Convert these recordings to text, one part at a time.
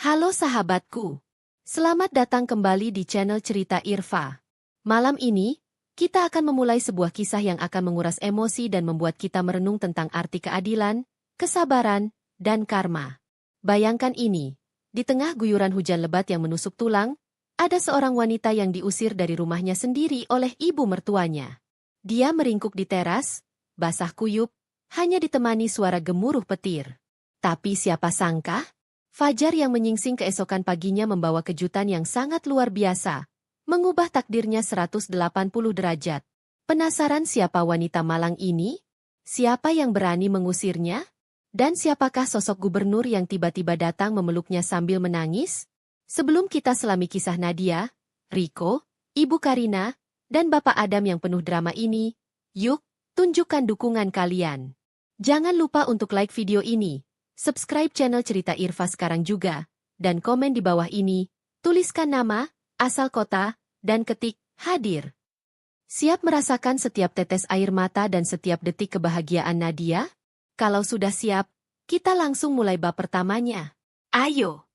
Halo sahabatku. Selamat datang kembali di channel Cerita Irfa. Malam ini, kita akan memulai sebuah kisah yang akan menguras emosi dan membuat kita merenung tentang arti keadilan, kesabaran, dan karma. Bayangkan ini, di tengah guyuran hujan lebat yang menusuk tulang, ada seorang wanita yang diusir dari rumahnya sendiri oleh ibu mertuanya. Dia meringkuk di teras, basah kuyup, hanya ditemani suara gemuruh petir. Tapi siapa sangka? Fajar yang menyingsing keesokan paginya membawa kejutan yang sangat luar biasa, mengubah takdirnya 180 derajat. Penasaran siapa wanita malang ini? Siapa yang berani mengusirnya? Dan siapakah sosok gubernur yang tiba-tiba datang memeluknya sambil menangis? Sebelum kita selami kisah Nadia, Riko, Ibu Karina, dan Bapak Adam yang penuh drama ini, yuk, tunjukkan dukungan kalian. Jangan lupa untuk like video ini. Subscribe channel Cerita Irfa sekarang juga, dan komen di bawah ini, tuliskan nama, asal kota, dan ketik, hadir. Siap merasakan setiap tetes air mata dan setiap detik kebahagiaan Nadia? Kalau sudah siap, kita langsung mulai bab pertamanya. Ayo!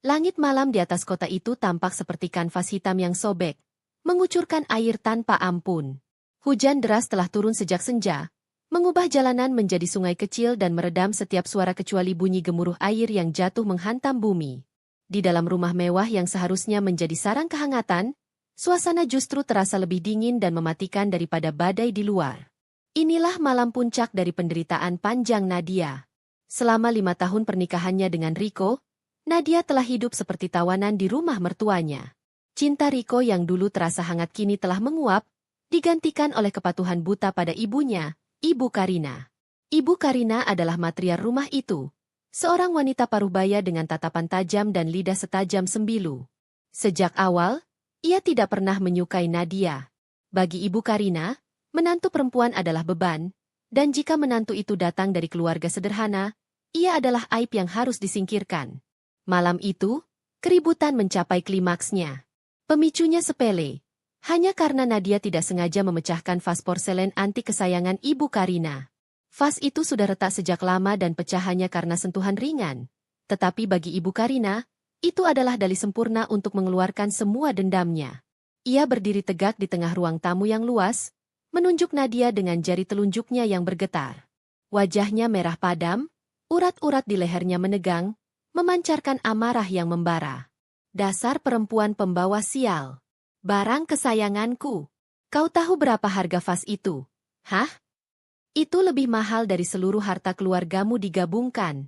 Langit malam di atas kota itu tampak seperti kanvas hitam yang sobek, mengucurkan air tanpa ampun. Hujan deras telah turun sejak senja, mengubah jalanan menjadi sungai kecil dan meredam setiap suara kecuali bunyi gemuruh air yang jatuh menghantam bumi. Di dalam rumah mewah yang seharusnya menjadi sarang kehangatan, suasana justru terasa lebih dingin dan mematikan daripada badai di luar. Inilah malam puncak dari penderitaan panjang Nadia. Selama 5 tahun pernikahannya dengan Riko, Nadia telah hidup seperti tawanan di rumah mertuanya. Cinta Riko yang dulu terasa hangat kini telah menguap, digantikan oleh kepatuhan buta pada ibunya, Ibu Karina. Ibu Karina adalah matriark rumah itu. Seorang wanita parubaya dengan tatapan tajam dan lidah setajam sembilu. Sejak awal, ia tidak pernah menyukai Nadia. Bagi Ibu Karina, menantu perempuan adalah beban, dan jika menantu itu datang dari keluarga sederhana, ia adalah aib yang harus disingkirkan. Malam itu, keributan mencapai klimaksnya. Pemicunya sepele. Hanya karena Nadia tidak sengaja memecahkan vas porselen antik kesayangan Ibu Karina. Vas itu sudah retak sejak lama dan pecah hanya karena sentuhan ringan. Tetapi bagi Ibu Karina, itu adalah dalih sempurna untuk mengeluarkan semua dendamnya. Ia berdiri tegak di tengah ruang tamu yang luas, menunjuk Nadia dengan jari telunjuknya yang bergetar. Wajahnya merah padam, urat-urat di lehernya menegang, memancarkan amarah yang membara. Dasar perempuan pembawa sial. Barang kesayanganku. Kau tahu berapa harga vas itu? Hah? Itu lebih mahal dari seluruh harta keluargamu digabungkan.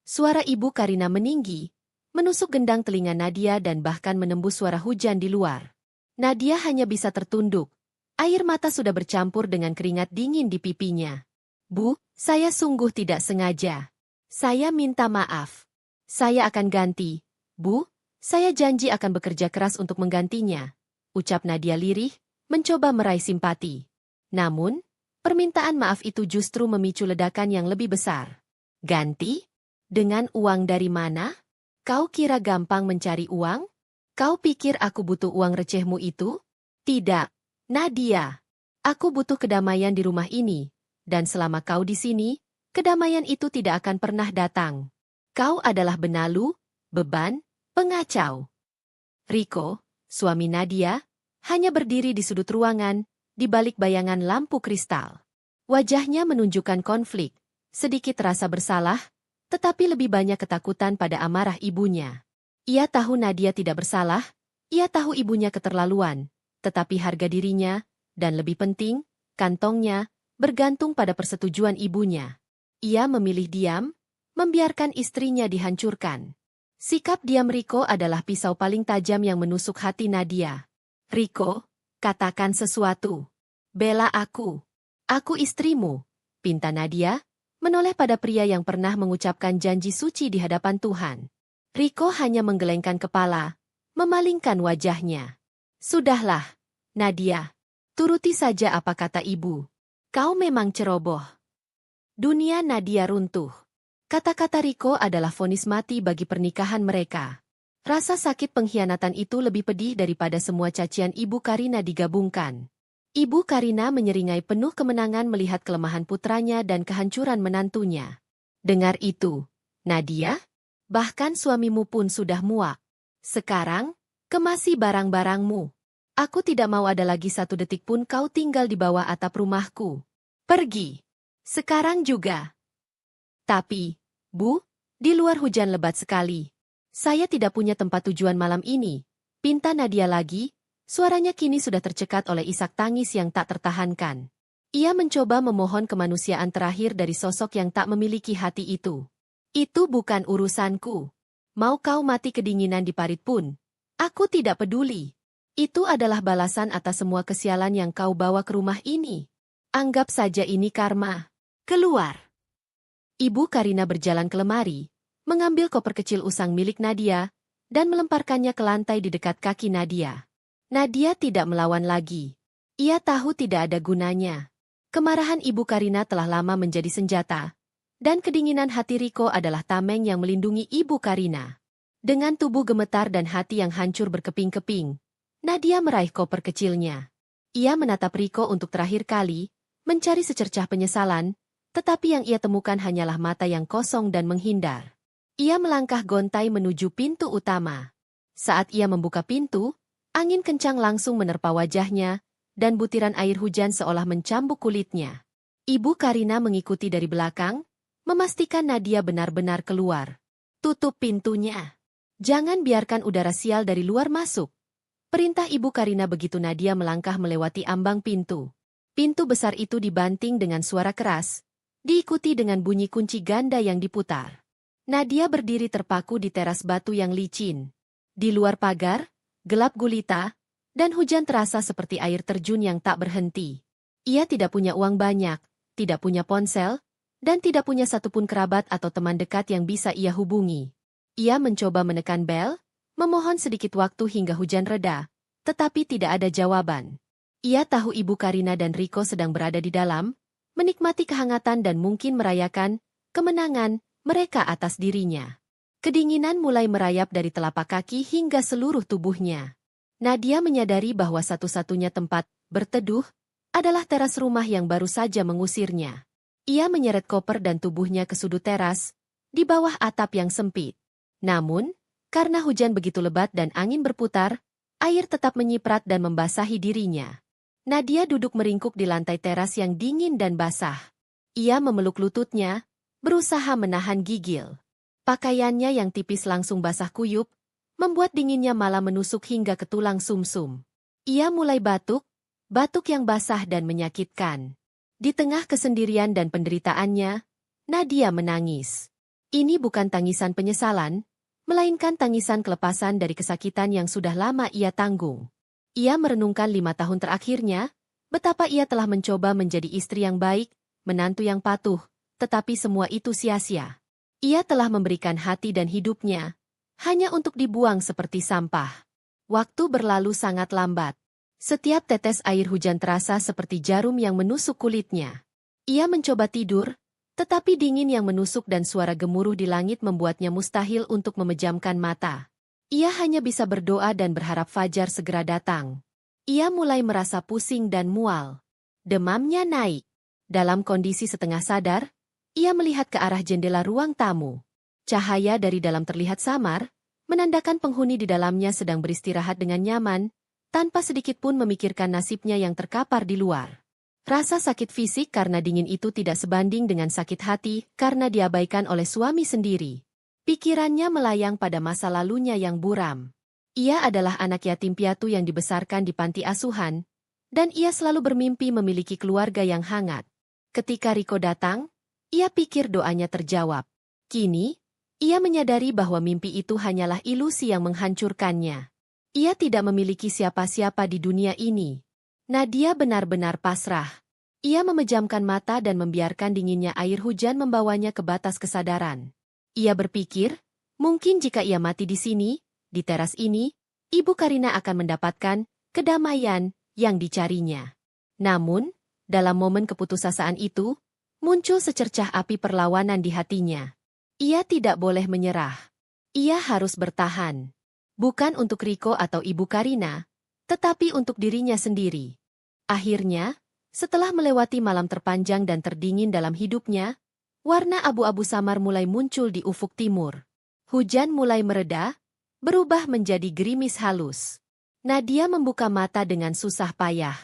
Suara Ibu Karina meninggi, menusuk gendang telinga Nadia dan bahkan menembus suara hujan di luar. Nadia hanya bisa tertunduk. Air mata sudah bercampur dengan keringat dingin di pipinya. Bu, saya sungguh tidak sengaja. Saya minta maaf. Saya akan ganti. Bu, saya janji akan bekerja keras untuk menggantinya, ucap Nadia lirih, mencoba meraih simpati. Namun, permintaan maaf itu justru memicu ledakan yang lebih besar. Ganti? Dengan uang dari mana? Kau kira gampang mencari uang? Kau pikir aku butuh uang recehmu itu? Tidak, Nadia. Aku butuh kedamaian di rumah ini, dan selama kau di sini, kedamaian itu tidak akan pernah datang. Kau adalah benalu, beban, pengacau. Riko, suami Nadia, hanya berdiri di sudut ruangan, di balik bayangan lampu kristal. Wajahnya menunjukkan konflik, sedikit rasa bersalah, tetapi lebih banyak ketakutan pada amarah ibunya. Ia tahu Nadia tidak bersalah, ia tahu ibunya keterlaluan, tetapi harga dirinya, dan lebih penting, kantongnya, bergantung pada persetujuan ibunya. Ia memilih diam, membiarkan istrinya dihancurkan. Sikap diam Riko adalah pisau paling tajam yang menusuk hati Nadia. Riko, katakan sesuatu. Bela aku. Aku istrimu, pinta Nadia, menoleh pada pria yang pernah mengucapkan janji suci di hadapan Tuhan. Riko hanya menggelengkan kepala, memalingkan wajahnya. Sudahlah, Nadia. Turuti saja apa kata ibu. Kau memang ceroboh. Dunia Nadia runtuh. Kata-kata Riko adalah vonis mati bagi pernikahan mereka. Rasa sakit pengkhianatan itu lebih pedih daripada semua cacian Ibu Karina digabungkan. Ibu Karina menyeringai penuh kemenangan melihat kelemahan putranya dan kehancuran menantunya. Dengar itu, Nadia? Bahkan suamimu pun sudah muak. Sekarang, kemasi barang-barangmu. Aku tidak mau ada lagi satu detik pun kau tinggal di bawah atap rumahku. Pergi. Sekarang juga. Tapi, Bu, di luar hujan lebat sekali. Saya tidak punya tempat tujuan malam ini. Pinta Nadia lagi, suaranya kini sudah tercekat oleh isak tangis yang tak tertahankan. Ia mencoba memohon kemanusiaan terakhir dari sosok yang tak memiliki hati itu. Itu bukan urusanku. Mau kau mati kedinginan di parit pun, aku tidak peduli. Itu adalah balasan atas semua kesialan yang kau bawa ke rumah ini. Anggap saja ini karma. Keluar. Ibu Karina berjalan ke lemari, mengambil koper kecil usang milik Nadia, dan melemparkannya ke lantai di dekat kaki Nadia. Nadia tidak melawan lagi. Ia tahu tidak ada gunanya. Kemarahan Ibu Karina telah lama menjadi senjata, dan kedinginan hati Riko adalah tameng yang melindungi Ibu Karina. Dengan tubuh gemetar dan hati yang hancur berkeping-keping, Nadia meraih koper kecilnya. Ia menatap Riko untuk terakhir kali, mencari secercah penyesalan, tetapi yang ia temukan hanyalah mata yang kosong dan menghindar. Ia melangkah gontai menuju pintu utama. Saat ia membuka pintu, angin kencang langsung menerpa wajahnya, dan butiran air hujan seolah mencambuk kulitnya. Ibu Karina mengikuti dari belakang, memastikan Nadia benar-benar keluar. Tutup pintunya. Jangan biarkan udara sial dari luar masuk. Perintah Ibu Karina begitu Nadia melangkah melewati ambang pintu. Pintu besar itu dibanting dengan suara keras, diikuti dengan bunyi kunci ganda yang diputar. Nadia berdiri terpaku di teras batu yang licin. Di luar pagar, gelap gulita, dan hujan terasa seperti air terjun yang tak berhenti. Ia tidak punya uang banyak, tidak punya ponsel, dan tidak punya satupun kerabat atau teman dekat yang bisa ia hubungi. Ia mencoba menekan bel, memohon sedikit waktu hingga hujan reda, tetapi tidak ada jawaban. Ia tahu Ibu Karina dan Riko sedang berada di dalam, menikmati kehangatan dan mungkin merayakan kemenangan mereka atas dirinya. Kedinginan mulai merayap dari telapak kaki hingga seluruh tubuhnya. Nadia menyadari bahwa satu-satunya tempat berteduh adalah teras rumah yang baru saja mengusirnya. Ia menyeret koper dan tubuhnya ke sudut teras, di bawah atap yang sempit. Namun, karena hujan begitu lebat dan angin berputar, air tetap menyiprat dan membasahi dirinya. Nadia duduk meringkuk di lantai teras yang dingin dan basah. Ia memeluk lututnya, berusaha menahan gigil. Pakaiannya yang tipis langsung basah kuyup, membuat dinginnya malah menusuk hingga ke tulang sumsum. Ia mulai batuk yang basah dan menyakitkan. Di tengah kesendirian dan penderitaannya, Nadia menangis. Ini bukan tangisan penyesalan, melainkan tangisan kelepasan dari kesakitan yang sudah lama ia tanggung. Ia merenungkan 5 tahun terakhirnya, betapa ia telah mencoba menjadi istri yang baik, menantu yang patuh, tetapi semua itu sia-sia. Ia telah memberikan hati dan hidupnya, hanya untuk dibuang seperti sampah. Waktu berlalu sangat lambat. Setiap tetes air hujan terasa seperti jarum yang menusuk kulitnya. Ia mencoba tidur, tetapi dingin yang menusuk dan suara gemuruh di langit membuatnya mustahil untuk memejamkan mata. Ia hanya bisa berdoa dan berharap fajar segera datang. Ia mulai merasa pusing dan mual. Demamnya naik. Dalam kondisi setengah sadar, ia melihat ke arah jendela ruang tamu. Cahaya dari dalam terlihat samar, menandakan penghuni di dalamnya sedang beristirahat dengan nyaman, tanpa sedikit pun memikirkan nasibnya yang terkapar di luar. Rasa sakit fisik karena dingin itu tidak sebanding dengan sakit hati karena diabaikan oleh suami sendiri. Pikirannya melayang pada masa lalunya yang buram. Ia adalah anak yatim piatu yang dibesarkan di panti asuhan, dan ia selalu bermimpi memiliki keluarga yang hangat. Ketika Riko datang, ia pikir doanya terjawab. Kini, ia menyadari bahwa mimpi itu hanyalah ilusi yang menghancurkannya. Ia tidak memiliki siapa-siapa di dunia ini. Nadia benar-benar pasrah. Ia memejamkan mata dan membiarkan dinginnya air hujan membawanya ke batas kesadaran. Ia berpikir, mungkin jika ia mati di sini, di teras ini, Ibu Karina akan mendapatkan kedamaian yang dicarinya. Namun, dalam momen keputusasaan itu, muncul secercah api perlawanan di hatinya. Ia tidak boleh menyerah. Ia harus bertahan. Bukan untuk Riko atau Ibu Karina, tetapi untuk dirinya sendiri. Akhirnya, setelah melewati malam terpanjang dan terdingin dalam hidupnya, warna abu-abu samar mulai muncul di ufuk timur. Hujan mulai mereda, berubah menjadi gerimis halus. Nadia membuka mata dengan susah payah.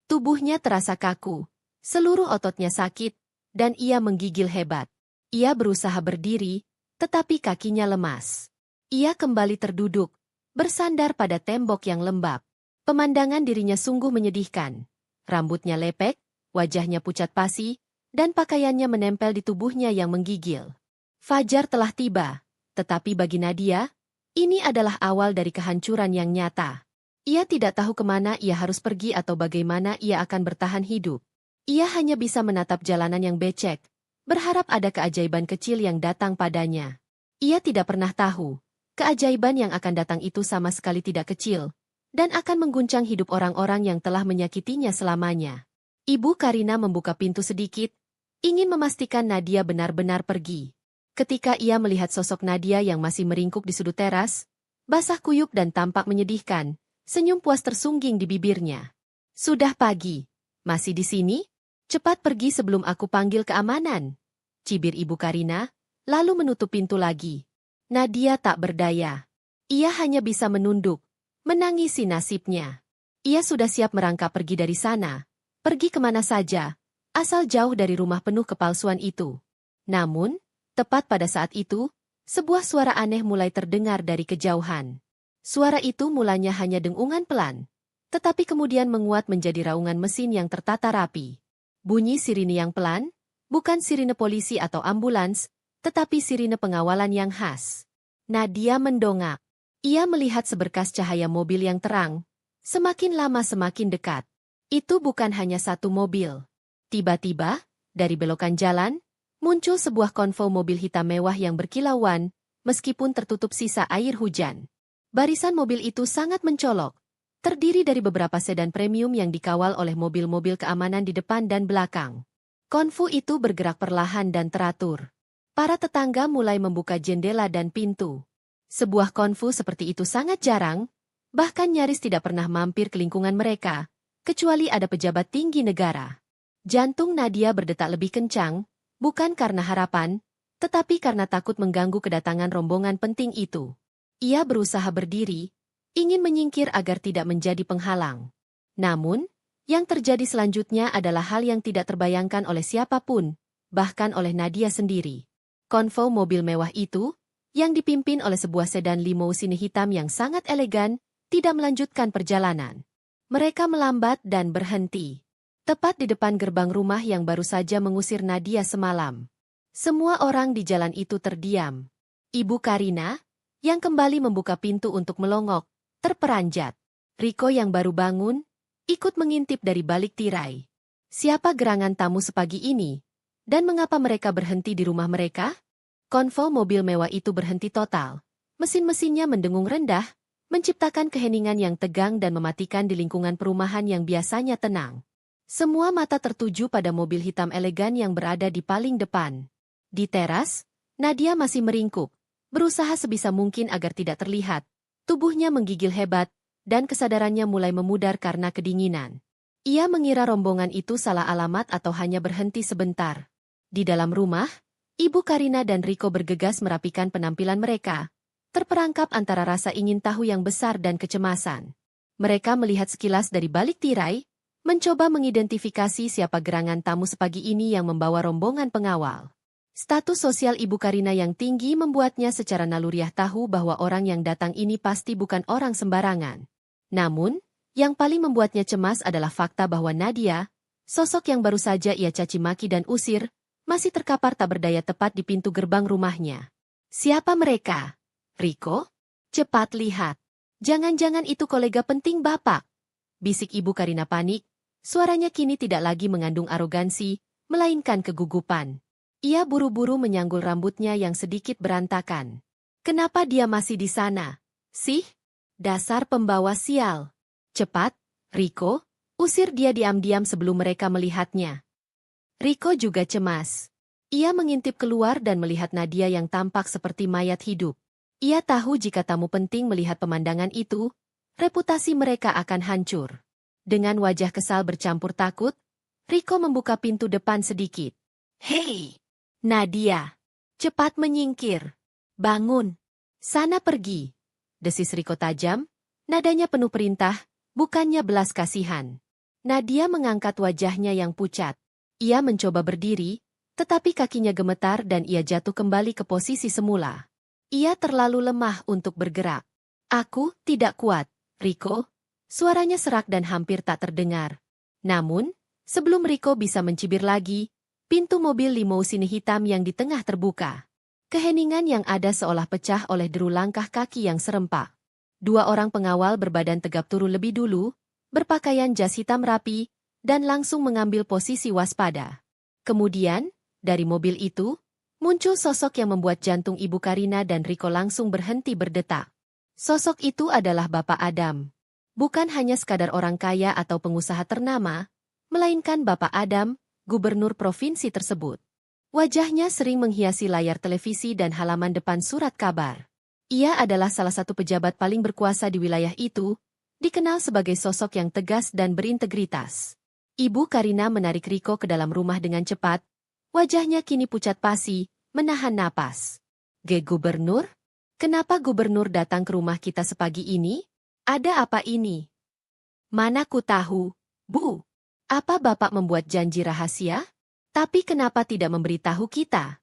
Tubuhnya terasa kaku, seluruh ototnya sakit, dan ia menggigil hebat. Ia berusaha berdiri, tetapi kakinya lemas. Ia kembali terduduk, bersandar pada tembok yang lembab. Pemandangan dirinya sungguh menyedihkan. Rambutnya lepek, wajahnya pucat pasi, dan pakaiannya menempel di tubuhnya yang menggigil. Fajar telah tiba, tetapi bagi Nadia, ini adalah awal dari kehancuran yang nyata. Ia tidak tahu kemana ia harus pergi atau bagaimana ia akan bertahan hidup. Ia hanya bisa menatap jalanan yang becek, berharap ada keajaiban kecil yang datang padanya. Ia tidak pernah tahu, keajaiban yang akan datang itu sama sekali tidak kecil, dan akan mengguncang hidup orang-orang yang telah menyakitinya selamanya. Ibu Karina membuka pintu sedikit, ingin memastikan Nadia benar-benar pergi. Ketika ia melihat sosok Nadia yang masih meringkuk di sudut teras, basah kuyup dan tampak menyedihkan, senyum puas tersungging di bibirnya. Sudah pagi. Masih di sini? Cepat pergi sebelum aku panggil keamanan. Cibir Ibu Karina, lalu menutup pintu lagi. Nadia tak berdaya. Ia hanya bisa menunduk, menangisi nasibnya. Ia sudah siap merangkak pergi dari sana, pergi kemana saja, asal jauh dari rumah penuh kepalsuan itu. Namun, tepat pada saat itu, sebuah suara aneh mulai terdengar dari kejauhan. Suara itu mulanya hanya dengungan pelan, tetapi kemudian menguat menjadi raungan mesin yang tertata rapi. Bunyi sirine yang pelan, bukan sirine polisi atau ambulans, tetapi sirine pengawalan yang khas. Nadia mendongak. Ia melihat seberkas cahaya mobil yang terang, semakin lama semakin dekat. Itu bukan hanya satu mobil. Tiba-tiba, dari belokan jalan, muncul sebuah konvoi mobil hitam mewah yang berkilauan, meskipun tertutup sisa air hujan. Barisan mobil itu sangat mencolok, terdiri dari beberapa sedan premium yang dikawal oleh mobil-mobil keamanan di depan dan belakang. Konvoi itu bergerak perlahan dan teratur. Para tetangga mulai membuka jendela dan pintu. Sebuah konvoi seperti itu sangat jarang, bahkan nyaris tidak pernah mampir ke lingkungan mereka, kecuali ada pejabat tinggi negara. Jantung Nadia berdetak lebih kencang, bukan karena harapan, tetapi karena takut mengganggu kedatangan rombongan penting itu. Ia berusaha berdiri, ingin menyingkir agar tidak menjadi penghalang. Namun, yang terjadi selanjutnya adalah hal yang tidak terbayangkan oleh siapapun, bahkan oleh Nadia sendiri. Konvoi mobil mewah itu, yang dipimpin oleh sebuah sedan limousine hitam yang sangat elegan, tidak melanjutkan perjalanan. Mereka melambat dan berhenti. Tepat di depan gerbang rumah yang baru saja mengusir Nadia semalam. Semua orang di jalan itu terdiam. Ibu Karina, yang kembali membuka pintu untuk melongok, terperanjat. Riko yang baru bangun, ikut mengintip dari balik tirai. Siapa gerangan tamu sepagi ini? Dan mengapa mereka berhenti di rumah mereka? Konvoi mobil mewah itu berhenti total. Mesin-mesinnya mendengung rendah, menciptakan keheningan yang tegang dan mematikan di lingkungan perumahan yang biasanya tenang. Semua mata tertuju pada mobil hitam elegan yang berada di paling depan. Di teras, Nadia masih meringkuk, berusaha sebisa mungkin agar tidak terlihat. Tubuhnya menggigil hebat, dan kesadarannya mulai memudar karena kedinginan. Ia mengira rombongan itu salah alamat atau hanya berhenti sebentar. Di dalam rumah, Ibu Karina dan Riko bergegas merapikan penampilan mereka, terperangkap antara rasa ingin tahu yang besar dan kecemasan. Mereka melihat sekilas dari balik tirai, mencoba mengidentifikasi siapa gerangan tamu sepagi ini yang membawa rombongan pengawal. Status sosial Ibu Karina yang tinggi membuatnya secara naluriah tahu bahwa orang yang datang ini pasti bukan orang sembarangan. Namun, yang paling membuatnya cemas adalah fakta bahwa Nadia, sosok yang baru saja ia caci maki dan usir, masih terkapar tak berdaya tepat di pintu gerbang rumahnya. Siapa mereka? Riko? Cepat lihat. Jangan-jangan itu kolega penting Bapak. Bisik Ibu Karina panik, suaranya kini tidak lagi mengandung arogansi, melainkan kegugupan. Ia buru-buru menyanggul rambutnya yang sedikit berantakan. Kenapa dia masih di sana? Sih? Dasar pembawa sial. Cepat, Riko, usir dia diam-diam sebelum mereka melihatnya. Riko juga cemas. Ia mengintip keluar dan melihat Nadia yang tampak seperti mayat hidup. Ia tahu jika tamu penting melihat pemandangan itu, reputasi mereka akan hancur. Dengan wajah kesal bercampur takut, Riko membuka pintu depan sedikit. Hei! Nadia! Cepat menyingkir! Bangun! Sana pergi, desis Riko tajam, nadanya penuh perintah, bukannya belas kasihan. Nadia mengangkat wajahnya yang pucat. Ia mencoba berdiri, tetapi kakinya gemetar dan ia jatuh kembali ke posisi semula. Ia terlalu lemah untuk bergerak. Aku tidak kuat, Riko. Suaranya serak dan hampir tak terdengar. Namun, sebelum Riko bisa mencibir lagi, pintu mobil limousine hitam yang di tengah terbuka. Keheningan yang ada seolah pecah oleh deru langkah kaki yang serempak. Dua orang pengawal berbadan tegap turun lebih dulu, berpakaian jas hitam rapi, dan langsung mengambil posisi waspada. Kemudian, dari mobil itu, muncul sosok yang membuat jantung Ibu Karina dan Riko langsung berhenti berdetak. Sosok itu adalah Bapak Adam. Bukan hanya sekadar orang kaya atau pengusaha ternama, melainkan Bapak Adam, gubernur provinsi tersebut. Wajahnya sering menghiasi layar televisi dan halaman depan surat kabar. Ia adalah salah satu pejabat paling berkuasa di wilayah itu, dikenal sebagai sosok yang tegas dan berintegritas. Ibu Karina menarik Riko ke dalam rumah dengan cepat, wajahnya kini pucat pasi, menahan napas. Gubernur? Kenapa gubernur datang ke rumah kita sepagi ini? Ada apa ini? Mana ku tahu, Bu. Apa Bapak membuat janji rahasia? Tapi kenapa tidak memberitahu kita?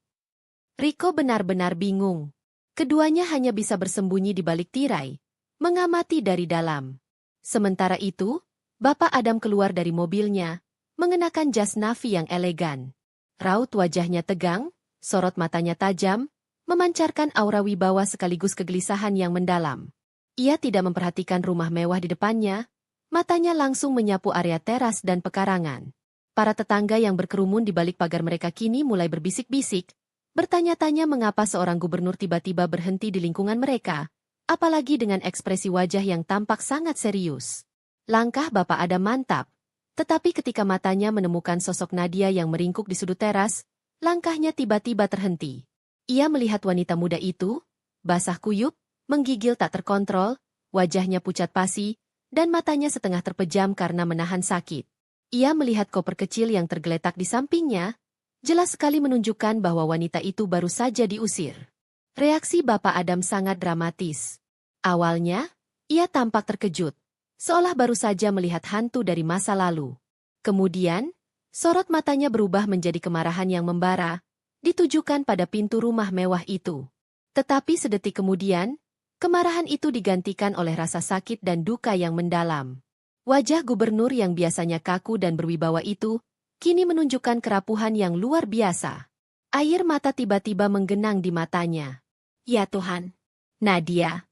Riko benar-benar bingung. Keduanya hanya bisa bersembunyi di balik tirai, mengamati dari dalam. Sementara itu, Bapak Adam keluar dari mobilnya, mengenakan jas navy yang elegan. Raut wajahnya tegang, sorot matanya tajam, memancarkan aura wibawa sekaligus kegelisahan yang mendalam. Ia tidak memperhatikan rumah mewah di depannya, matanya langsung menyapu area teras dan pekarangan. Para tetangga yang berkerumun di balik pagar mereka kini mulai berbisik-bisik, bertanya-tanya mengapa seorang gubernur tiba-tiba berhenti di lingkungan mereka, apalagi dengan ekspresi wajah yang tampak sangat serius. Langkah Bapak Adam mantap, tetapi ketika matanya menemukan sosok Nadia yang meringkuk di sudut teras, langkahnya tiba-tiba terhenti. Ia melihat wanita muda itu, basah kuyup, menggigil tak terkontrol, wajahnya pucat pasi, dan matanya setengah terpejam karena menahan sakit. Ia melihat koper kecil yang tergeletak di sampingnya, jelas sekali menunjukkan bahwa wanita itu baru saja diusir. Reaksi Bapak Adam sangat dramatis. Awalnya, ia tampak terkejut, seolah baru saja melihat hantu dari masa lalu. Kemudian, sorot matanya berubah menjadi kemarahan yang membara, ditujukan pada pintu rumah mewah itu. Tetapi sedetik kemudian, kemarahan itu digantikan oleh rasa sakit dan duka yang mendalam. Wajah gubernur yang biasanya kaku dan berwibawa itu, kini menunjukkan kerapuhan yang luar biasa. Air mata tiba-tiba menggenang di matanya. Ya Tuhan! Nadia!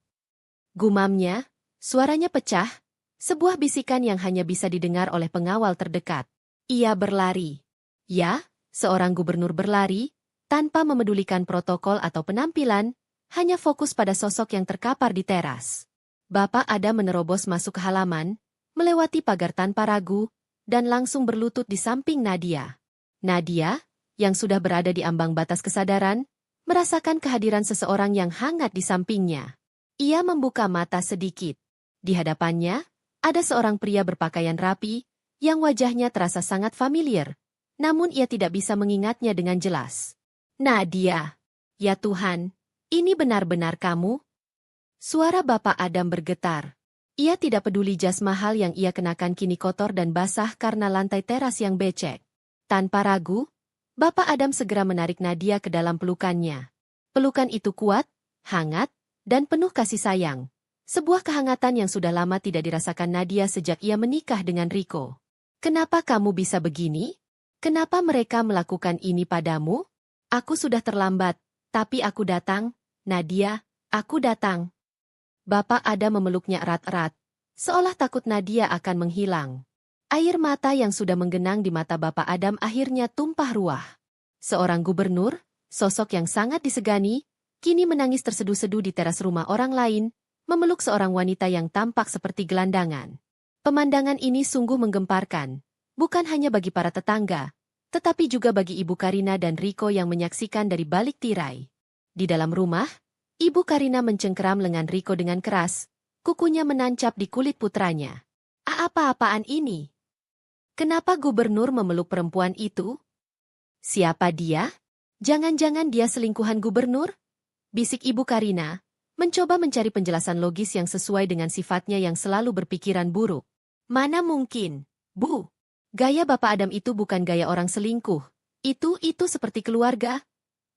Gumamnya, suaranya pecah, sebuah bisikan yang hanya bisa didengar oleh pengawal terdekat. Ia berlari. Ya, seorang gubernur berlari, tanpa memedulikan protokol atau penampilan, hanya fokus pada sosok yang terkapar di teras. Bapak Adam menerobos masuk ke halaman, melewati pagar tanpa ragu, dan langsung berlutut di samping Nadia. Nadia, yang sudah berada di ambang batas kesadaran, merasakan kehadiran seseorang yang hangat di sampingnya. Ia membuka mata sedikit. Di hadapannya, ada seorang pria berpakaian rapi, yang wajahnya terasa sangat familiar, namun ia tidak bisa mengingatnya dengan jelas. Nadia! Ya Tuhan, ini benar-benar kamu? Suara Bapak Adam bergetar. Ia tidak peduli jas mahal yang ia kenakan kini kotor dan basah karena lantai teras yang becek. Tanpa ragu, Bapak Adam segera menarik Nadia ke dalam pelukannya. Pelukan itu kuat, hangat, dan penuh kasih sayang. Sebuah kehangatan yang sudah lama tidak dirasakan Nadia sejak ia menikah dengan Riko. Kenapa kamu bisa begini? Kenapa mereka melakukan ini padamu? Aku sudah terlambat, tapi aku datang, Nadia, aku datang. Bapak Adam memeluknya erat-erat, seolah takut Nadia akan menghilang. Air mata yang sudah menggenang di mata Bapak Adam akhirnya tumpah ruah. Seorang gubernur, sosok yang sangat disegani, kini menangis terseduh-seduh di teras rumah orang lain, memeluk seorang wanita yang tampak seperti gelandangan. Pemandangan ini sungguh menggemparkan, bukan hanya bagi para tetangga, tetapi juga bagi Ibu Karina dan Riko yang menyaksikan dari balik tirai. Di dalam rumah, Ibu Karina mencengkeram lengan Riko dengan keras, kukunya menancap di kulit putranya. Apa-apaan ini? Kenapa gubernur memeluk perempuan itu? Siapa dia? Jangan-jangan dia selingkuhan gubernur? Bisik Ibu Karina, mencoba mencari penjelasan logis yang sesuai dengan sifatnya yang selalu berpikiran buruk. Mana mungkin, Bu? Gaya Bapak Adam itu bukan gaya orang selingkuh. Itu seperti keluarga.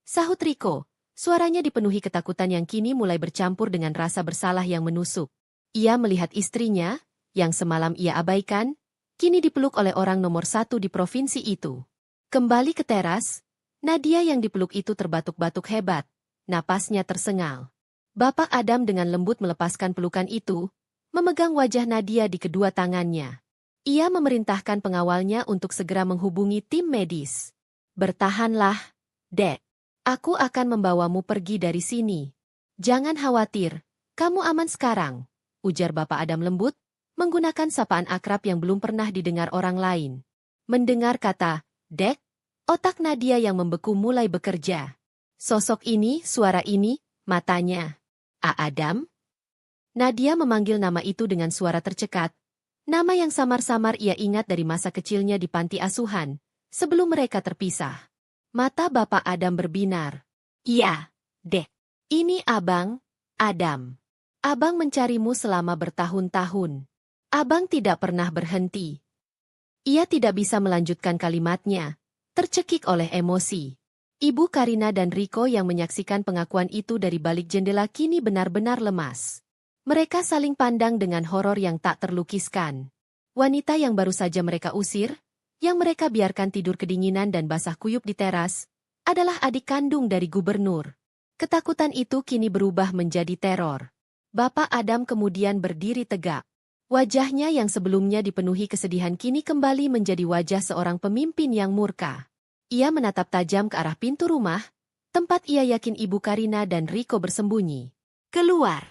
Sahut Rico. Suaranya dipenuhi ketakutan yang kini mulai bercampur dengan rasa bersalah yang menusuk. Ia melihat istrinya, yang semalam ia abaikan, kini dipeluk oleh orang nomor 1 di provinsi itu. Kembali ke teras, Nadia yang dipeluk itu terbatuk-batuk hebat, napasnya tersengal. Bapak Adam dengan lembut melepaskan pelukan itu, memegang wajah Nadia di kedua tangannya. Ia memerintahkan pengawalnya untuk segera menghubungi tim medis. Bertahanlah, Dek. Aku akan membawamu pergi dari sini. Jangan khawatir, kamu aman sekarang, ujar Bapak Adam lembut, menggunakan sapaan akrab yang belum pernah didengar orang lain. Mendengar kata, Dek, otak Nadia yang membeku mulai bekerja. Sosok ini, suara ini, matanya. Adam? Nadia memanggil nama itu dengan suara tercekat. Nama yang samar-samar ia ingat dari masa kecilnya di panti asuhan, sebelum mereka terpisah. Mata Bapak Adam berbinar. Iya, Dek. Ini Abang, Adam. Abang mencarimu selama bertahun-tahun. Abang tidak pernah berhenti. Ia tidak bisa melanjutkan kalimatnya, tercekik oleh emosi. Ibu Karina dan Rico yang menyaksikan pengakuan itu dari balik jendela kini benar-benar lemas. Mereka saling pandang dengan horor yang tak terlukiskan. Wanita yang baru saja mereka usir, yang mereka biarkan tidur kedinginan dan basah kuyup di teras, adalah adik kandung dari gubernur. Ketakutan itu kini berubah menjadi teror. Bapak Adam kemudian berdiri tegak. Wajahnya yang sebelumnya dipenuhi kesedihan kini kembali menjadi wajah seorang pemimpin yang murka. Ia menatap tajam ke arah pintu rumah, tempat ia yakin Ibu Karina dan Rico bersembunyi. Keluar!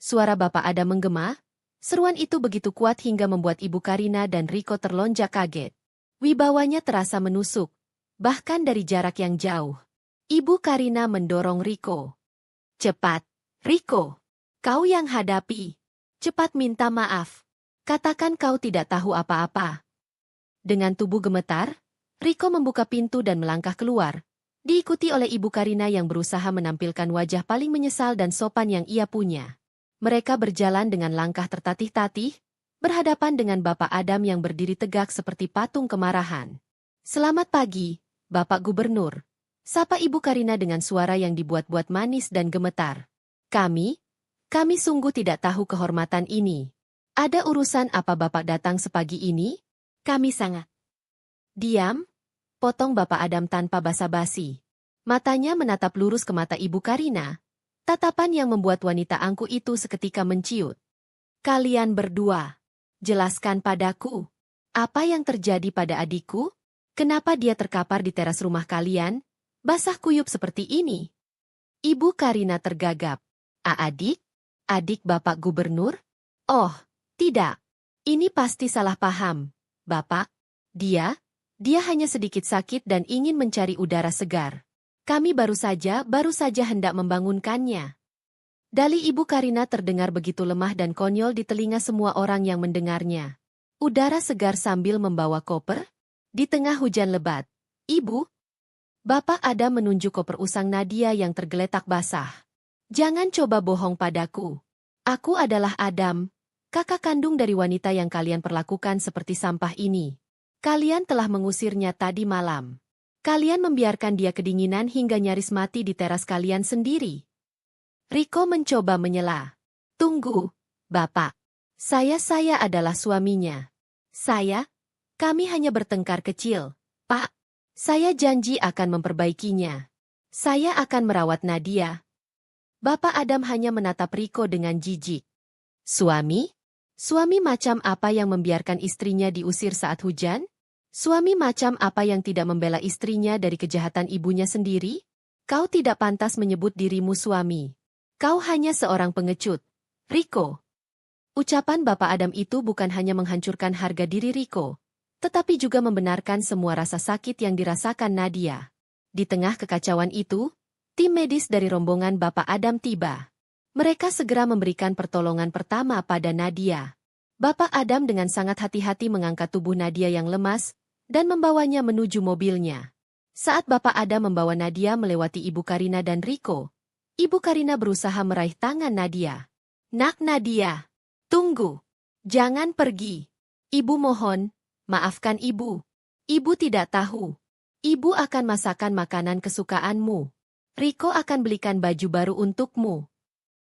Suara Bapak Adam menggema. Seruan itu begitu kuat hingga membuat Ibu Karina dan Rico terlonjak kaget. Wibawanya terasa menusuk, bahkan dari jarak yang jauh. Ibu Karina mendorong Rico. Cepat, Rico. Kau yang hadapi. Cepat minta maaf. Katakan kau tidak tahu apa-apa. Dengan tubuh gemetar, Rico membuka pintu dan melangkah keluar, diikuti oleh Ibu Karina yang berusaha menampilkan wajah paling menyesal dan sopan yang ia punya. Mereka berjalan dengan langkah tertatih-tatih, berhadapan dengan Bapak Adam yang berdiri tegak seperti patung kemarahan. Selamat pagi, Bapak Gubernur. Sapa Ibu Karina dengan suara yang dibuat-buat manis dan gemetar. Kami sungguh tidak tahu kehormatan ini. Ada urusan apa Bapak datang sepagi ini? Kami sangat. Diam, potong Bapak Adam tanpa basa-basi. Matanya menatap lurus ke mata Ibu Karina. Tatapan yang membuat wanita angkuh itu seketika menciut. Kalian berdua, jelaskan padaku, apa yang terjadi pada adikku? Kenapa dia terkapar di teras rumah kalian, basah kuyup seperti ini? Ibu Karina tergagap. Adik? Adik Bapak Gubernur? Oh, tidak. Ini pasti salah paham, Bapak. Dia hanya sedikit sakit dan ingin mencari udara segar. Kami baru saja hendak membangunkannya. Dalih Ibu Karina terdengar begitu lemah dan konyol di telinga semua orang yang mendengarnya. Udara segar sambil membawa koper? Di tengah hujan lebat. Ibu? Bapak Adam menunjuk koper usang Nadia yang tergeletak basah. Jangan coba bohong padaku. Aku adalah Adam, kakak kandung dari wanita yang kalian perlakukan seperti sampah ini. Kalian telah mengusirnya tadi malam. Kalian membiarkan dia kedinginan hingga nyaris mati di teras kalian sendiri. Rico mencoba menyela. Tunggu, Bapak. Saya adalah suaminya. Kami hanya bertengkar kecil, Pak. Saya janji akan memperbaikinya. Saya akan merawat Nadia. Bapak Adam hanya menatap Rico dengan jijik. Suami? Suami macam apa yang membiarkan istrinya diusir saat hujan? Suami macam apa yang tidak membela istrinya dari kejahatan ibunya sendiri? Kau tidak pantas menyebut dirimu suami. Kau hanya seorang pengecut. Rico. Ucapan Bapak Adam itu bukan hanya menghancurkan harga diri Rico, tetapi juga membenarkan semua rasa sakit yang dirasakan Nadia. Di tengah kekacauan itu, tim medis dari rombongan Bapak Adam tiba. Mereka segera memberikan pertolongan pertama pada Nadia. Bapak Adam dengan sangat hati-hati mengangkat tubuh Nadia yang lemas, dan membawanya menuju mobilnya. Saat Bapak Adam membawa Nadia melewati Ibu Karina dan Rico, Ibu Karina berusaha meraih tangan Nadia. Nak Nadia, tunggu. Jangan pergi. Ibu mohon, maafkan ibu. Ibu tidak tahu. Ibu akan masakan makanan kesukaanmu. Riko akan belikan baju baru untukmu.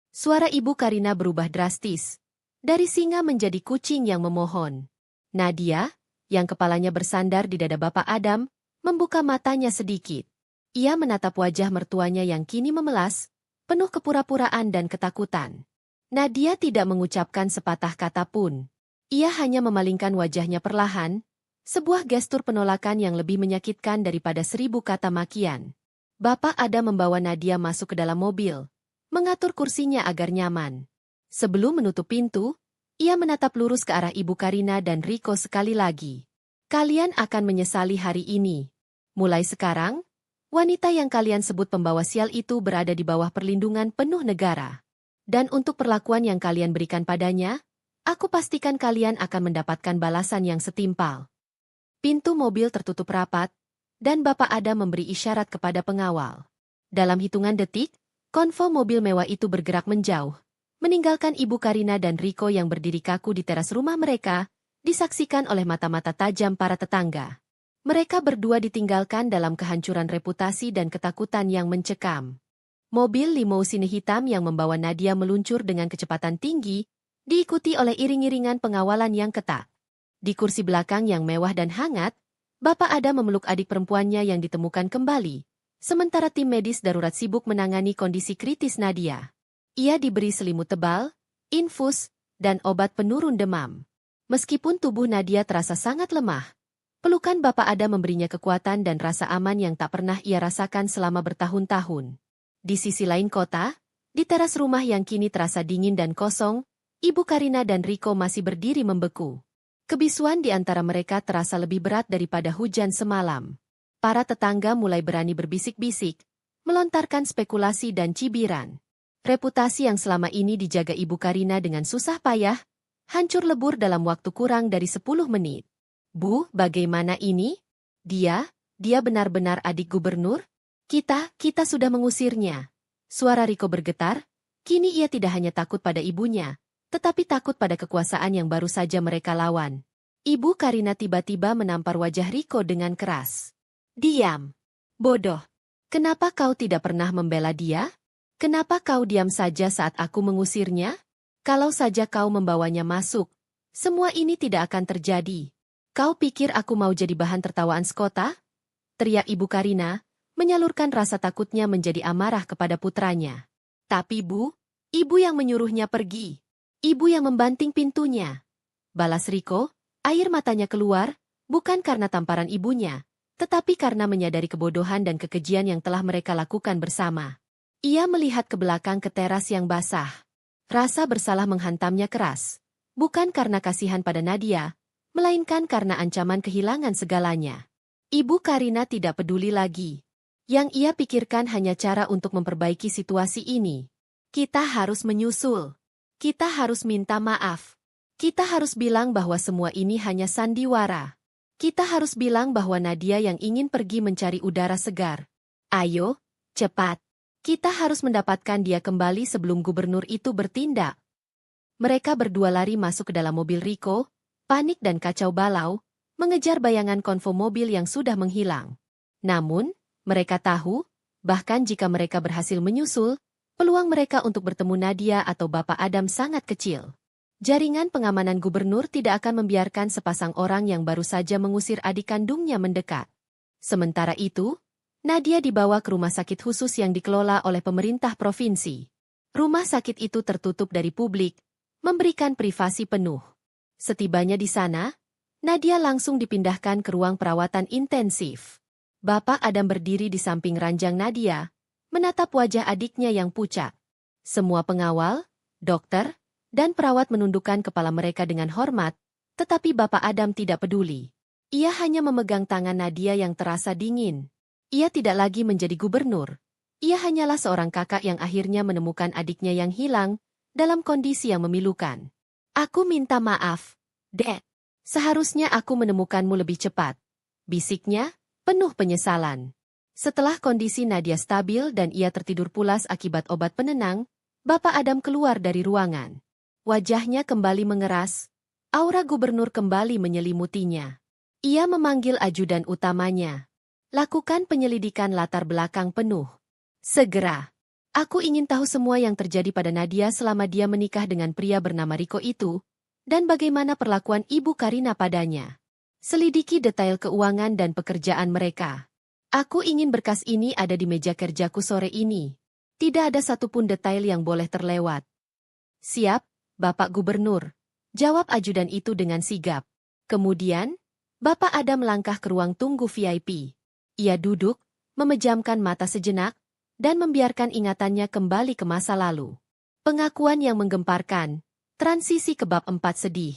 Suara Ibu Karina berubah drastis. Dari singa menjadi kucing yang memohon. Nadia, yang kepalanya bersandar di dada Bapak Adam, membuka matanya sedikit. Ia menatap wajah mertuanya yang kini memelas, penuh kepura-puraan dan ketakutan. Nadia tidak mengucapkan sepatah kata pun. Ia hanya memalingkan wajahnya perlahan, sebuah gestur penolakan yang lebih menyakitkan daripada 1000 kata makian. Bapak Adam membawa Nadia masuk ke dalam mobil, mengatur kursinya agar nyaman. Sebelum menutup pintu, ia menatap lurus ke arah Ibu Karina dan Riko sekali lagi. Kalian akan menyesali hari ini. Mulai sekarang, wanita yang kalian sebut pembawa sial itu berada di bawah perlindungan penuh negara. Dan untuk perlakuan yang kalian berikan padanya, aku pastikan kalian akan mendapatkan balasan yang setimpal. Pintu mobil tertutup rapat, dan Bapak Adam memberi isyarat kepada pengawal. Dalam hitungan detik, konvo mobil mewah itu bergerak menjauh, meninggalkan Ibu Karina dan Riko yang berdiri kaku di teras rumah mereka, disaksikan oleh mata-mata tajam para tetangga. Mereka berdua ditinggalkan dalam kehancuran reputasi dan ketakutan yang mencekam. Mobil limousin hitam yang membawa Nadia meluncur dengan kecepatan tinggi, diikuti oleh iring-iringan pengawalan yang ketat. Di kursi belakang yang mewah dan hangat, Bapak Adam memeluk adik perempuannya yang ditemukan kembali. Sementara tim medis darurat sibuk menangani kondisi kritis Nadia. Ia diberi selimut tebal, infus, dan obat penurun demam. Meskipun tubuh Nadia terasa sangat lemah, pelukan Bapak Adam memberinya kekuatan dan rasa aman yang tak pernah ia rasakan selama bertahun-tahun. Di sisi lain kota, di teras rumah yang kini terasa dingin dan kosong, Ibu Karina dan Riko masih berdiri membeku. Kebisuan di antara mereka terasa lebih berat daripada hujan semalam. Para tetangga mulai berani berbisik-bisik, melontarkan spekulasi dan cibiran. Reputasi yang selama ini dijaga Ibu Karina dengan susah payah, hancur lebur dalam waktu kurang dari 10 menit. Bu, bagaimana ini? Dia benar-benar adik gubernur? Kita sudah mengusirnya. Suara Riko bergetar, kini ia tidak hanya takut pada ibunya, tetapi takut pada kekuasaan yang baru saja mereka lawan. Ibu Karina tiba-tiba menampar wajah Riko dengan keras. Diam. Bodoh. Kenapa kau tidak pernah membela dia? Kenapa kau diam saja saat aku mengusirnya? Kalau saja kau membawanya masuk, semua ini tidak akan terjadi. Kau pikir aku mau jadi bahan tertawaan sekota? Teriak Ibu Karina, menyalurkan rasa takutnya menjadi amarah kepada putranya. Tapi Bu, ibu yang menyuruhnya pergi. Ibu yang membanting pintunya. Balas Riko, air matanya keluar, bukan karena tamparan ibunya, tetapi karena menyadari kebodohan dan kekejian yang telah mereka lakukan bersama. Ia melihat ke belakang ke teras yang basah. Rasa bersalah menghantamnya keras. Bukan karena kasihan pada Nadia, melainkan karena ancaman kehilangan segalanya. Ibu Karina tidak peduli lagi. Yang ia pikirkan hanya cara untuk memperbaiki situasi ini. Kita harus menyusul. Kita harus minta maaf. Kita harus bilang bahwa semua ini hanya sandiwara. Kita harus bilang bahwa Nadia yang ingin pergi mencari udara segar. Ayo, cepat. Kita harus mendapatkan dia kembali sebelum gubernur itu bertindak. Mereka berdua lari masuk ke dalam mobil Riko, panik dan kacau balau, mengejar bayangan konvo mobil yang sudah menghilang. Namun, mereka tahu, bahkan jika mereka berhasil menyusul, peluang mereka untuk bertemu Nadia atau Bapak Adam sangat kecil. Jaringan pengamanan gubernur tidak akan membiarkan sepasang orang yang baru saja mengusir adik kandungnya mendekat. Sementara itu, Nadia dibawa ke rumah sakit khusus yang dikelola oleh pemerintah provinsi. Rumah sakit itu tertutup dari publik, memberikan privasi penuh. Setibanya di sana, Nadia langsung dipindahkan ke ruang perawatan intensif. Bapak Adam berdiri di samping ranjang Nadia, menatap wajah adiknya yang pucat. Semua pengawal, dokter, dan perawat menundukkan kepala mereka dengan hormat, tetapi Bapak Adam tidak peduli. Ia hanya memegang tangan Nadia yang terasa dingin. Ia tidak lagi menjadi gubernur. Ia hanyalah seorang kakak yang akhirnya menemukan adiknya yang hilang dalam kondisi yang memilukan. Aku minta maaf, Dad. Seharusnya aku menemukanmu lebih cepat. Bisiknya, penuh penyesalan. Setelah kondisi Nadia stabil dan ia tertidur pulas akibat obat penenang, Bapak Adam keluar dari ruangan. Wajahnya kembali mengeras, aura gubernur kembali menyelimutinya. Ia memanggil ajudan utamanya. Lakukan penyelidikan latar belakang penuh. Segera. Aku ingin tahu semua yang terjadi pada Nadia selama dia menikah dengan pria bernama Riko itu, dan bagaimana perlakuan Ibu Karina padanya. Selidiki detail keuangan dan pekerjaan mereka. Aku ingin berkas ini ada di meja kerjaku sore ini. Tidak ada satupun detail yang boleh terlewat. Siap, Bapak Gubernur. Jawab ajudan itu dengan sigap. Kemudian, Bapak Adam melangkah ke ruang tunggu VIP. Ia duduk, memejamkan mata sejenak, dan membiarkan ingatannya kembali ke masa lalu. Pengakuan yang menggemparkan, transisi ke bab 4 sedih.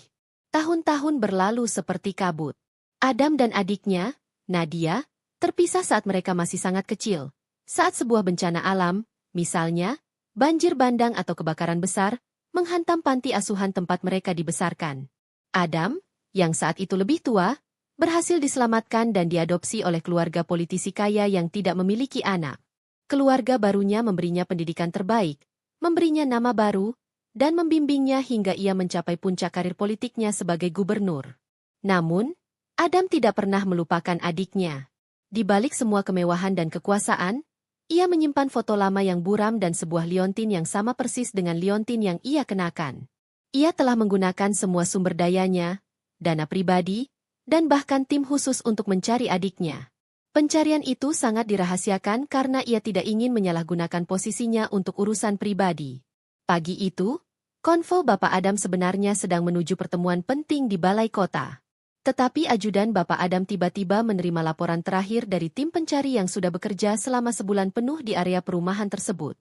Tahun-tahun berlalu seperti kabut. Adam dan adiknya, Nadia, terpisah saat mereka masih sangat kecil. Saat sebuah bencana alam, misalnya, banjir bandang atau kebakaran besar, menghantam panti asuhan tempat mereka dibesarkan. Adam, yang saat itu lebih tua, berhasil diselamatkan dan diadopsi oleh keluarga politisi kaya yang tidak memiliki anak. Keluarga barunya memberinya pendidikan terbaik, memberinya nama baru, dan membimbingnya hingga ia mencapai puncak karir politiknya sebagai gubernur. Namun, Adam tidak pernah melupakan adiknya. Di balik semua kemewahan dan kekuasaan, ia menyimpan foto lama yang buram dan sebuah liontin yang sama persis dengan liontin yang ia kenakan. Ia telah menggunakan semua sumber dayanya, dana pribadi, dan bahkan tim khusus untuk mencari adiknya. Pencarian itu sangat dirahasiakan karena ia tidak ingin menyalahgunakan posisinya untuk urusan pribadi. Pagi itu, konvo Bapak Adam sebenarnya sedang menuju pertemuan penting di balai kota. Tetapi ajudan Bapak Adam tiba-tiba menerima laporan terakhir dari tim pencari yang sudah bekerja selama sebulan penuh di area perumahan tersebut.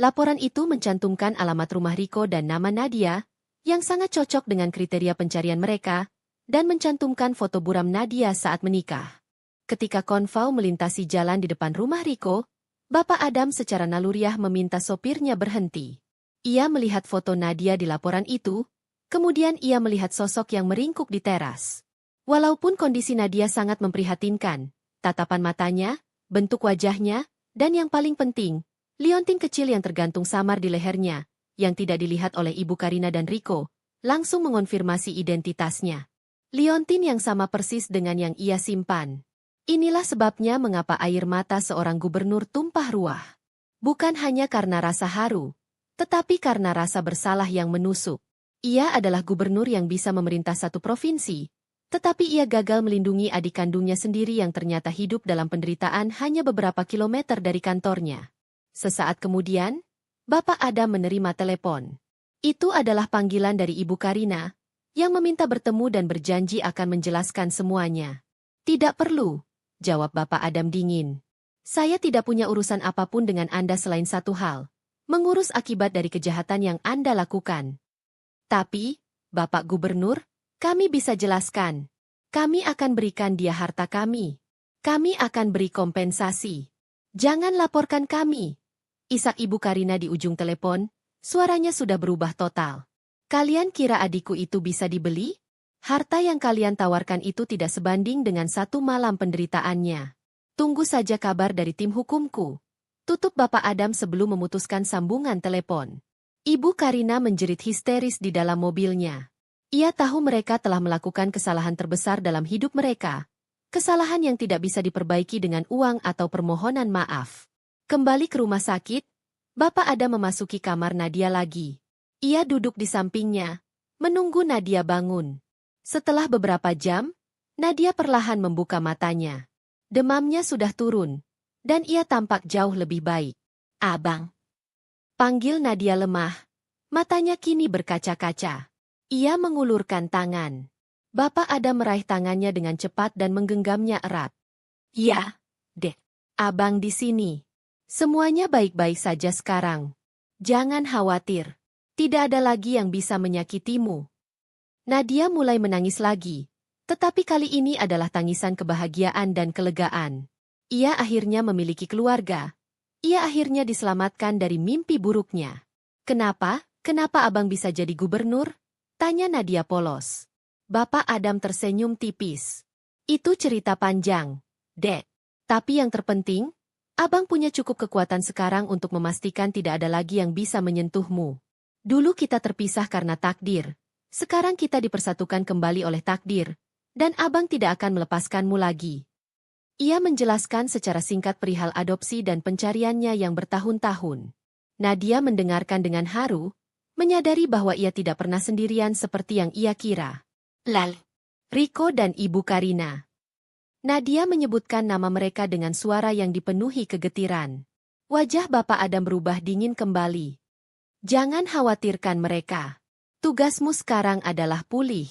Laporan itu mencantumkan alamat rumah Riko dan nama Nadia, yang sangat cocok dengan kriteria pencarian mereka, dan mencantumkan foto buram Nadia saat menikah. Ketika konvoi melintasi jalan di depan rumah Riko, Bapak Adam secara naluriah meminta sopirnya berhenti. Ia melihat foto Nadia di laporan itu, kemudian ia melihat sosok yang meringkuk di teras. Walaupun kondisi Nadia sangat memprihatinkan, tatapan matanya, bentuk wajahnya, dan yang paling penting, liontin kecil yang tergantung samar di lehernya, yang tidak dilihat oleh Ibu Karina dan Riko, langsung mengonfirmasi identitasnya. Liontin yang sama persis dengan yang ia simpan. Inilah sebabnya mengapa air mata seorang gubernur tumpah ruah. Bukan hanya karena rasa haru, tetapi karena rasa bersalah yang menusuk. Ia adalah gubernur yang bisa memerintah satu provinsi, tetapi ia gagal melindungi adik kandungnya sendiri yang ternyata hidup dalam penderitaan hanya beberapa kilometer dari kantornya. Sesaat kemudian, Bapak Adam menerima telepon. Itu adalah panggilan dari Ibu Karina, yang meminta bertemu dan berjanji akan menjelaskan semuanya. Tidak perlu. Jawab Bapak Adam dingin. Saya tidak punya urusan apapun dengan Anda selain satu hal, mengurus akibat dari kejahatan yang Anda lakukan. Tapi, Bapak Gubernur, kami bisa jelaskan. Kami akan berikan dia harta kami. Kami akan beri kompensasi. Jangan laporkan kami. Isak Ibu Karina di ujung telepon, suaranya sudah berubah total. Kalian kira adikku itu bisa dibeli? Harta yang kalian tawarkan itu tidak sebanding dengan satu malam penderitaannya. Tunggu saja kabar dari tim hukumku. Tutup Bapak Adam sebelum memutuskan sambungan telepon. Ibu Karina menjerit histeris di dalam mobilnya. Ia tahu mereka telah melakukan kesalahan terbesar dalam hidup mereka. Kesalahan yang tidak bisa diperbaiki dengan uang atau permohonan maaf. Kembali ke rumah sakit, Bapak Adam memasuki kamar Nadia lagi. Ia duduk di sampingnya, menunggu Nadia bangun. Setelah beberapa jam, Nadia perlahan membuka matanya. Demamnya sudah turun, dan ia tampak jauh lebih baik. Abang. Panggil Nadia lemah. Matanya kini berkaca-kaca. Ia mengulurkan tangan. Bapak Adam meraih tangannya dengan cepat dan menggenggamnya erat. Ya, Dek. Abang di sini. Semuanya baik-baik saja sekarang. Jangan khawatir. Tidak ada lagi yang bisa menyakitimu. Nadia mulai menangis lagi, tetapi kali ini adalah tangisan kebahagiaan dan kelegaan. Ia akhirnya memiliki keluarga. Ia akhirnya diselamatkan dari mimpi buruknya. Kenapa? Kenapa abang bisa jadi gubernur? Tanya Nadia polos. Bapak Adam tersenyum tipis. Itu cerita panjang, Dek. Tapi yang terpenting, Abang punya cukup kekuatan sekarang untuk memastikan tidak ada lagi yang bisa menyentuhmu. Dulu kita terpisah karena takdir. Sekarang kita dipersatukan kembali oleh takdir. Dan abang tidak akan melepaskanmu lagi. Ia menjelaskan secara singkat perihal adopsi dan pencariannya yang bertahun-tahun. Nadia mendengarkan dengan haru, menyadari bahwa ia tidak pernah sendirian seperti yang ia kira. Lal, Riko dan Ibu Karina. Nadia menyebutkan nama mereka dengan suara yang dipenuhi kegetiran. Wajah Bapak Adam berubah dingin kembali. Jangan khawatirkan mereka. Tugasmu sekarang adalah pulih.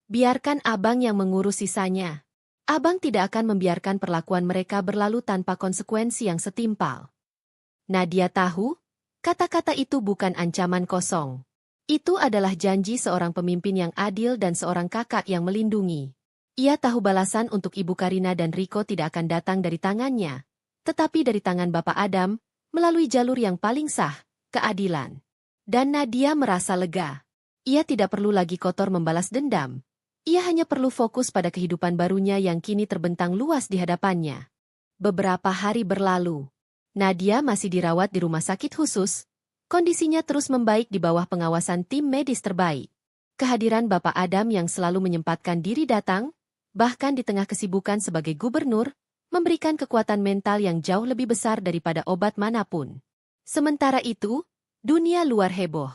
Biarkan abang yang mengurus sisanya. Abang tidak akan membiarkan perlakuan mereka berlalu tanpa konsekuensi yang setimpal. Nadia tahu, kata-kata itu bukan ancaman kosong. Itu adalah janji seorang pemimpin yang adil dan seorang kakak yang melindungi. Ia tahu balasan untuk Ibu Karina dan Riko tidak akan datang dari tangannya, tetapi dari tangan Bapak Adam, melalui jalur yang paling sah, keadilan. Dan Nadia merasa lega. Ia tidak perlu lagi kotor membalas dendam. Ia hanya perlu fokus pada kehidupan barunya yang kini terbentang luas di hadapannya. Beberapa hari berlalu. Nadia masih dirawat di rumah sakit khusus. Kondisinya terus membaik di bawah pengawasan tim medis terbaik. Kehadiran Bapak Adam yang selalu menyempatkan diri datang, bahkan di tengah kesibukan sebagai gubernur, memberikan kekuatan mental yang jauh lebih besar daripada obat manapun. Sementara itu, dunia luar heboh.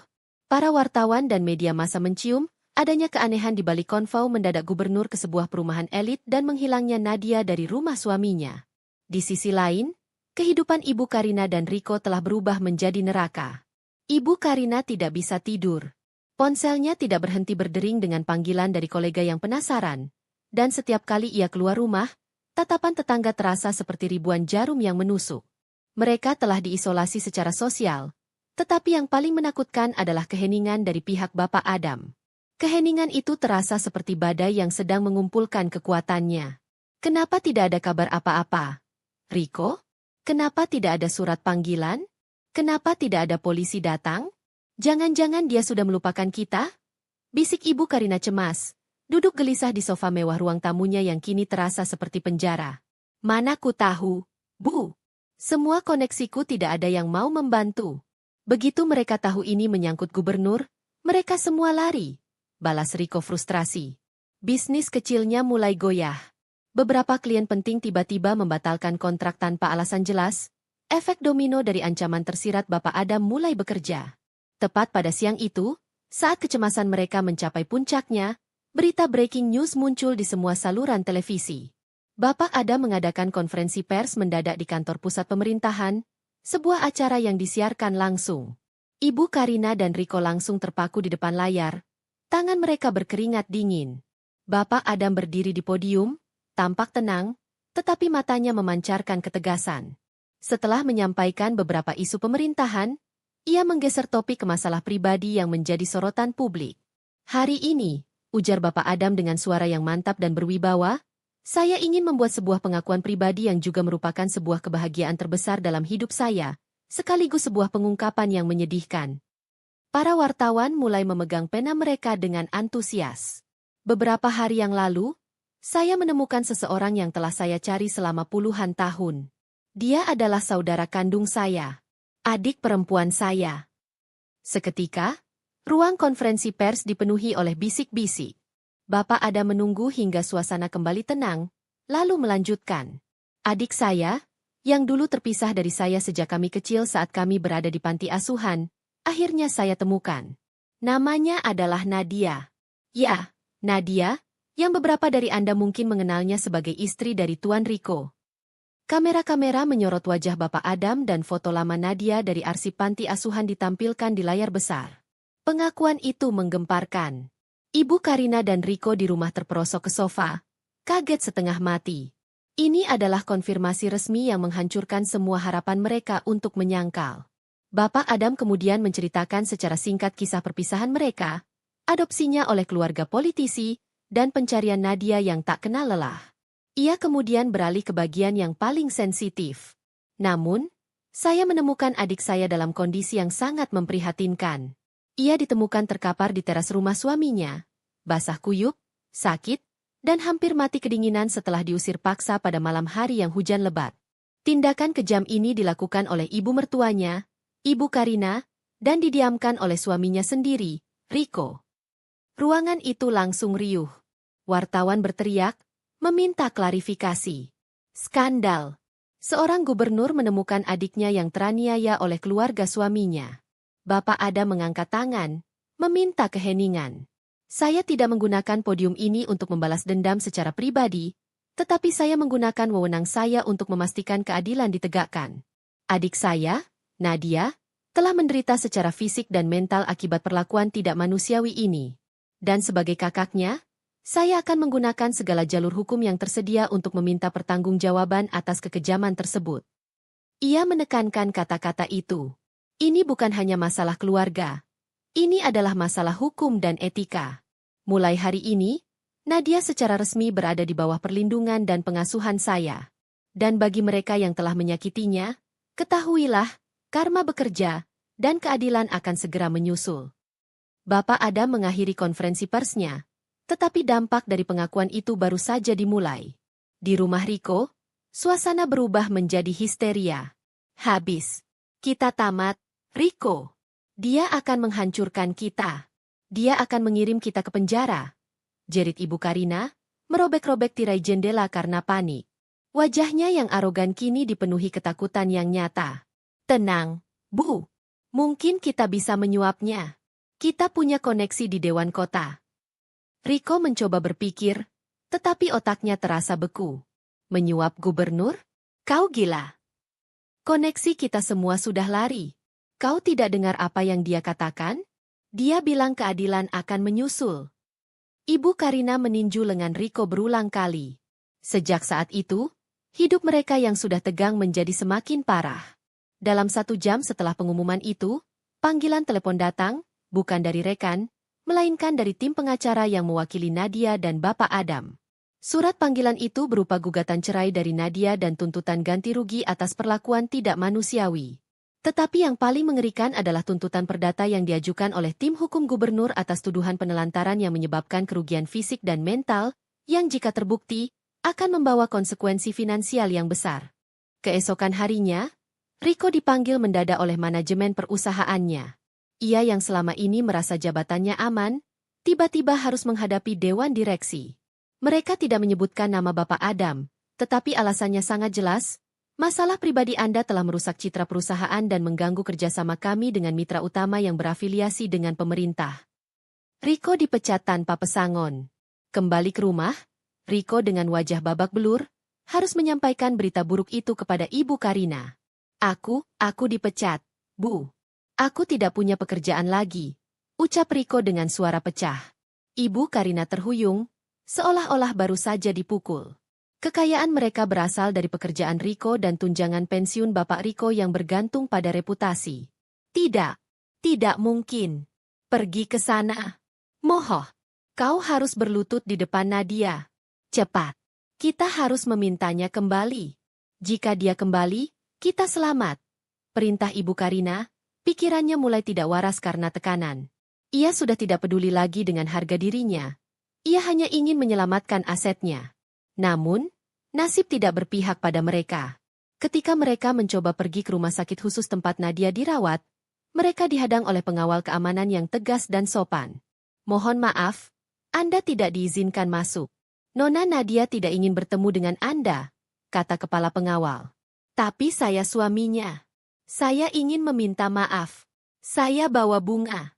Para wartawan dan media massa mencium adanya keanehan di balik konvoi mendadak gubernur ke sebuah perumahan elit dan menghilangnya Nadia dari rumah suaminya. Di sisi lain, kehidupan Ibu Karina dan Riko telah berubah menjadi neraka. Ibu Karina tidak bisa tidur. Ponselnya tidak berhenti berdering dengan panggilan dari kolega yang penasaran. Dan setiap kali ia keluar rumah, tatapan tetangga terasa seperti ribuan jarum yang menusuk. Mereka telah diisolasi secara sosial. Tetapi yang paling menakutkan adalah keheningan dari pihak Bapak Adam. Keheningan itu terasa seperti badai yang sedang mengumpulkan kekuatannya. Kenapa tidak ada kabar apa-apa? Riko? Kenapa tidak ada surat panggilan? Kenapa tidak ada polisi datang? Jangan-jangan dia sudah melupakan kita? Bisik Ibu Karina cemas, duduk gelisah di sofa mewah ruang tamunya yang kini terasa seperti penjara. Mana ku tahu, Bu. Semua koneksiku tidak ada yang mau membantu. Begitu mereka tahu ini menyangkut gubernur, mereka semua lari. Balas Riko frustrasi. Bisnis kecilnya mulai goyah. Beberapa klien penting tiba-tiba membatalkan kontrak tanpa alasan jelas. Efek domino dari ancaman tersirat Bapak Adam mulai bekerja. Tepat pada siang itu, saat kecemasan mereka mencapai puncaknya, berita breaking news muncul di semua saluran televisi. Bapak Adam mengadakan konferensi pers mendadak di kantor pusat pemerintahan, sebuah acara yang disiarkan langsung. Ibu Karina dan Riko langsung terpaku di depan layar. Tangan mereka berkeringat dingin. Bapak Adam berdiri di podium, tampak tenang, tetapi matanya memancarkan ketegasan. Setelah menyampaikan beberapa isu pemerintahan, ia menggeser topik ke masalah pribadi yang menjadi sorotan publik. Hari ini, ujar Bapak Adam dengan suara yang mantap dan berwibawa, saya ingin membuat sebuah pengakuan pribadi yang juga merupakan sebuah kebahagiaan terbesar dalam hidup saya, sekaligus sebuah pengungkapan yang menyedihkan. Para wartawan mulai memegang pena mereka dengan antusias. Beberapa hari yang lalu, saya menemukan seseorang yang telah saya cari selama puluhan tahun. Dia adalah saudara kandung saya, adik perempuan saya. Seketika, ruang konferensi pers dipenuhi oleh bisik-bisik. Bapak Adam menunggu hingga suasana kembali tenang, lalu melanjutkan. Adik saya, yang dulu terpisah dari saya sejak kami kecil saat kami berada di panti asuhan, akhirnya saya temukan. Namanya adalah Nadia. Ya, Nadia, yang beberapa dari Anda mungkin mengenalnya sebagai istri dari Tuan Riko. Kamera-kamera menyorot wajah Bapak Adam dan foto lama Nadia dari arsip panti asuhan ditampilkan di layar besar. Pengakuan itu menggemparkan. Ibu Karina dan Riko di rumah terperosok ke sofa, kaget setengah mati. Ini adalah konfirmasi resmi yang menghancurkan semua harapan mereka untuk menyangkal. Bapak Adam kemudian menceritakan secara singkat kisah perpisahan mereka, adopsinya oleh keluarga politisi, dan pencarian Nadia yang tak kenal lelah. Ia kemudian beralih ke bagian yang paling sensitif. Namun, saya menemukan adik saya dalam kondisi yang sangat memprihatinkan. Ia ditemukan terkapar di teras rumah suaminya, basah kuyup, sakit, dan hampir mati kedinginan setelah diusir paksa pada malam hari yang hujan lebat. Tindakan kejam ini dilakukan oleh ibu mertuanya, Ibu Karina, dan didiamkan oleh suaminya sendiri, Rico. Ruangan itu langsung riuh. Wartawan berteriak, meminta klarifikasi. Skandal. Seorang gubernur menemukan adiknya yang teraniaya oleh keluarga suaminya. Bapak Adam mengangkat tangan, meminta keheningan. Saya tidak menggunakan podium ini untuk membalas dendam secara pribadi, tetapi saya menggunakan wewenang saya untuk memastikan keadilan ditegakkan. Adik saya, Nadia, telah menderita secara fisik dan mental akibat perlakuan tidak manusiawi ini. Dan sebagai kakaknya, saya akan menggunakan segala jalur hukum yang tersedia untuk meminta pertanggungjawaban atas kekejaman tersebut. Ia menekankan kata-kata itu. Ini bukan hanya masalah keluarga. Ini adalah masalah hukum dan etika. Mulai hari ini, Nadia secara resmi berada di bawah perlindungan dan pengasuhan saya. Dan bagi mereka yang telah menyakitinya, ketahuilah, karma bekerja, dan keadilan akan segera menyusul. Bapak Adam mengakhiri konferensi persnya. Tetapi dampak dari pengakuan itu baru saja dimulai. Di rumah Rico, suasana berubah menjadi histeria. Habis. Kita tamat, Rico. Dia akan menghancurkan kita. Dia akan mengirim kita ke penjara. Jerit Ibu Karina, merobek-robek tirai jendela karena panik. Wajahnya yang arogan kini dipenuhi ketakutan yang nyata. Tenang, Bu. Mungkin kita bisa menyuapnya. Kita punya koneksi di Dewan Kota. Rico mencoba berpikir, tetapi otaknya terasa beku. Menyuap gubernur? Kau gila. Koneksi kita semua sudah lari. Kau tidak dengar apa yang dia katakan? Dia bilang keadilan akan menyusul. Ibu Karina meninju lengan Rico berulang kali. Sejak saat itu, hidup mereka yang sudah tegang menjadi semakin parah. Dalam 1 jam setelah pengumuman itu, panggilan telepon datang, bukan dari rekan, melainkan dari tim pengacara yang mewakili Nadia dan Bapak Adam. Surat panggilan itu berupa gugatan cerai dari Nadia dan tuntutan ganti rugi atas perlakuan tidak manusiawi. Tetapi yang paling mengerikan adalah tuntutan perdata yang diajukan oleh tim hukum gubernur atas tuduhan penelantaran yang menyebabkan kerugian fisik dan mental, yang jika terbukti, akan membawa konsekuensi finansial yang besar. Keesokan harinya, Rico dipanggil mendadak oleh manajemen perusahaannya. Ia yang selama ini merasa jabatannya aman, tiba-tiba harus menghadapi dewan direksi. Mereka tidak menyebutkan nama Bapak Adam, tetapi alasannya sangat jelas, masalah pribadi Anda telah merusak citra perusahaan dan mengganggu kerjasama kami dengan mitra utama yang berafiliasi dengan pemerintah. Rico dipecat tanpa pesangon. Kembali ke rumah, Rico dengan wajah babak belur, harus menyampaikan berita buruk itu kepada Ibu Karina. Aku dipecat, Bu. Aku tidak punya pekerjaan lagi, ucap Rico dengan suara pecah. Ibu Karina terhuyung, seolah-olah baru saja dipukul. Kekayaan mereka berasal dari pekerjaan Rico dan tunjangan pensiun Bapak Rico yang bergantung pada reputasi. Tidak mungkin. Pergi ke sana. Moho, kau harus berlutut di depan Nadia. Cepat. Kita harus memintanya kembali. Jika dia kembali, kita selamat. Perintah Ibu Karina. Pikirannya mulai tidak waras karena tekanan. Ia sudah tidak peduli lagi dengan harga dirinya. Ia hanya ingin menyelamatkan asetnya. Namun, nasib tidak berpihak pada mereka. Ketika mereka mencoba pergi ke rumah sakit khusus tempat Nadia dirawat, mereka dihadang oleh pengawal keamanan yang tegas dan sopan. Mohon maaf, Anda tidak diizinkan masuk. Nona Nadia tidak ingin bertemu dengan Anda, kata kepala pengawal. Tapi saya suaminya. Saya ingin meminta maaf. Saya bawa bunga.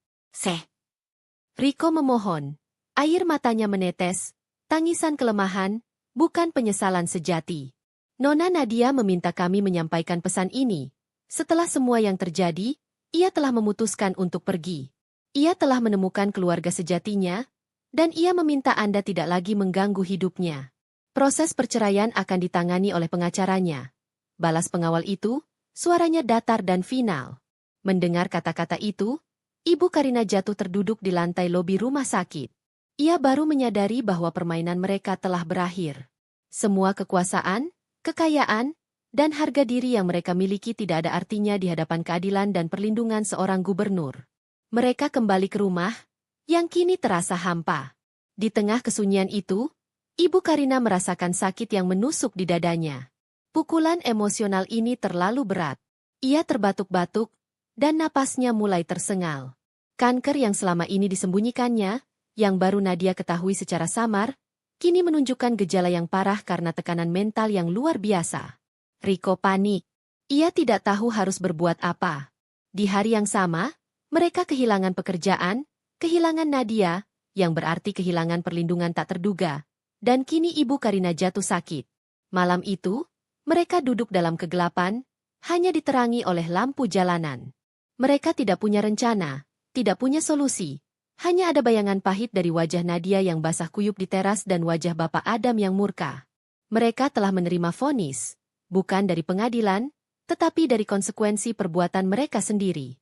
Rico memohon. Air matanya menetes. Tangisan kelemahan, bukan penyesalan sejati. Nona Nadia meminta kami menyampaikan pesan ini. Setelah semua yang terjadi, ia telah memutuskan untuk pergi. Ia telah menemukan keluarga sejatinya, dan ia meminta Anda tidak lagi mengganggu hidupnya. Proses perceraian akan ditangani oleh pengacaranya. Balas pengawal itu, suaranya datar dan final. Mendengar kata-kata itu, Ibu Karina jatuh terduduk di lantai lobi rumah sakit. Ia baru menyadari bahwa permainan mereka telah berakhir. Semua kekuasaan, kekayaan, dan harga diri yang mereka miliki tidak ada artinya di hadapan keadilan dan perlindungan seorang gubernur. Mereka kembali ke rumah, yang kini terasa hampa. Di tengah kesunyian itu, Ibu Karina merasakan sakit yang menusuk di dadanya. Pukulan emosional ini terlalu berat. Ia terbatuk-batuk, dan napasnya mulai tersengal. Kanker yang selama ini disembunyikannya, yang baru Nadia ketahui secara samar, kini menunjukkan gejala yang parah karena tekanan mental yang luar biasa. Rico panik. Ia tidak tahu harus berbuat apa. Di hari yang sama, mereka kehilangan pekerjaan, kehilangan Nadia, yang berarti kehilangan perlindungan tak terduga, dan kini Ibu Karina jatuh sakit. Malam itu, mereka duduk dalam kegelapan, hanya diterangi oleh lampu jalanan. Mereka tidak punya rencana, tidak punya solusi. Hanya ada bayangan pahit dari wajah Nadia yang basah kuyup di teras dan wajah Bapak Adam yang murka. Mereka telah menerima vonis, bukan dari pengadilan, tetapi dari konsekuensi perbuatan mereka sendiri.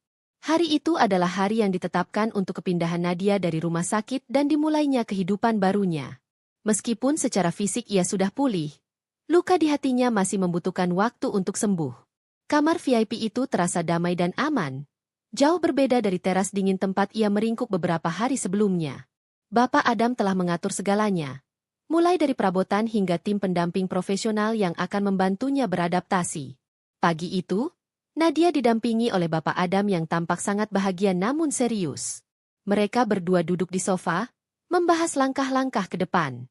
Hari itu adalah hari yang ditetapkan untuk kepindahan Nadia dari rumah sakit dan dimulainya kehidupan barunya. Meskipun secara fisik ia sudah pulih, luka di hatinya masih membutuhkan waktu untuk sembuh. Kamar VIP itu terasa damai dan aman. Jauh berbeda dari teras dingin tempat ia meringkuk beberapa hari sebelumnya. Bapak Adam telah mengatur segalanya, mulai dari perabotan hingga tim pendamping profesional yang akan membantunya beradaptasi. Pagi itu, Nadia didampingi oleh Bapak Adam yang tampak sangat bahagia namun serius. Mereka berdua duduk di sofa, membahas langkah-langkah ke depan.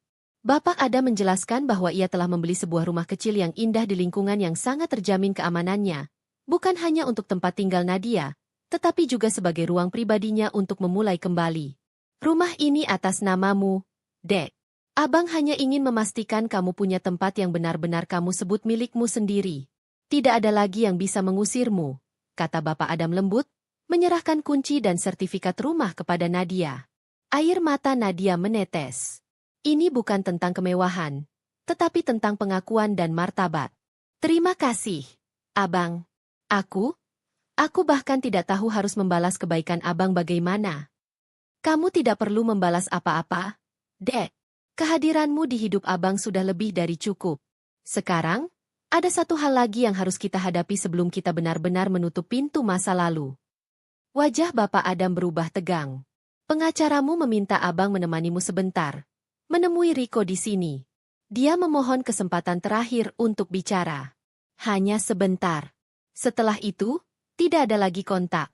Bapak Adam menjelaskan bahwa ia telah membeli sebuah rumah kecil yang indah di lingkungan yang sangat terjamin keamanannya, bukan hanya untuk tempat tinggal Nadia, tetapi juga sebagai ruang pribadinya untuk memulai kembali. Rumah ini atas namamu, Dek. Abang hanya ingin memastikan kamu punya tempat yang benar-benar kamu sebut milikmu sendiri. Tidak ada lagi yang bisa mengusirmu, kata Bapak Adam lembut, menyerahkan kunci dan sertifikat rumah kepada Nadia. Air mata Nadia menetes. Ini bukan tentang kemewahan, tetapi tentang pengakuan dan martabat. Terima kasih, Abang. Aku bahkan tidak tahu harus membalas kebaikan Abang bagaimana. Kamu tidak perlu membalas apa-apa, Dek. Kehadiranmu di hidup Abang sudah lebih dari cukup. Sekarang, ada satu hal lagi yang harus kita hadapi sebelum kita benar-benar menutup pintu masa lalu. Wajah Bapak Adam berubah tegang. Pengacaramu meminta Abang menemanimu sebentar. Menemui Rico di sini. Dia memohon kesempatan terakhir untuk bicara. Hanya sebentar. Setelah itu, tidak ada lagi kontak.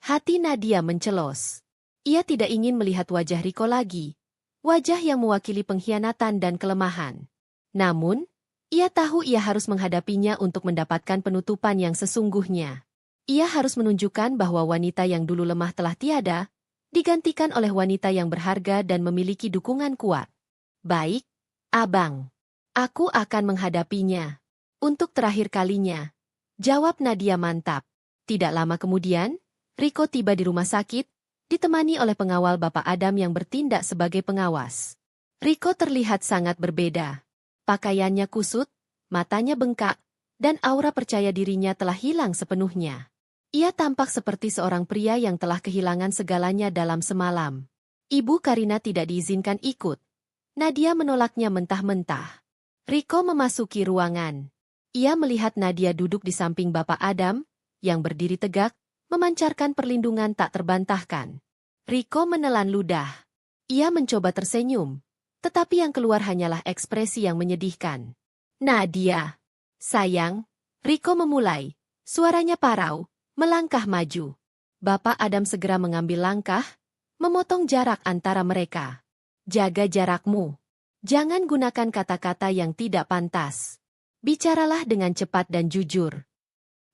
Hati Nadia mencelos. Ia tidak ingin melihat wajah Rico lagi. Wajah yang mewakili pengkhianatan dan kelemahan. Namun, ia tahu ia harus menghadapinya untuk mendapatkan penutupan yang sesungguhnya. Ia harus menunjukkan bahwa wanita yang dulu lemah telah tiada, digantikan oleh wanita yang berharga dan memiliki dukungan kuat. Baik, Abang. Aku akan menghadapinya. Untuk terakhir kalinya. Jawab Nadia mantap. Tidak lama kemudian, Rico tiba di rumah sakit, ditemani oleh pengawal Bapak Adam yang bertindak sebagai pengawas. Rico terlihat sangat berbeda. Pakaiannya kusut, matanya bengkak, dan aura percaya dirinya telah hilang sepenuhnya. Ia tampak seperti seorang pria yang telah kehilangan segalanya dalam semalam. Ibu Karina tidak diizinkan ikut. Nadia menolaknya mentah-mentah. Rico memasuki ruangan. Ia melihat Nadia duduk di samping Bapak Adam, yang berdiri tegak, memancarkan perlindungan tak terbantahkan. Rico menelan ludah. Ia mencoba tersenyum. Tetapi yang keluar hanyalah ekspresi yang menyedihkan. Nadia. Sayang, Rico memulai. Suaranya parau, melangkah maju. Bapak Adam segera mengambil langkah, memotong jarak antara mereka. Jaga jarakmu. Jangan gunakan kata-kata yang tidak pantas. Bicaralah dengan cepat dan jujur.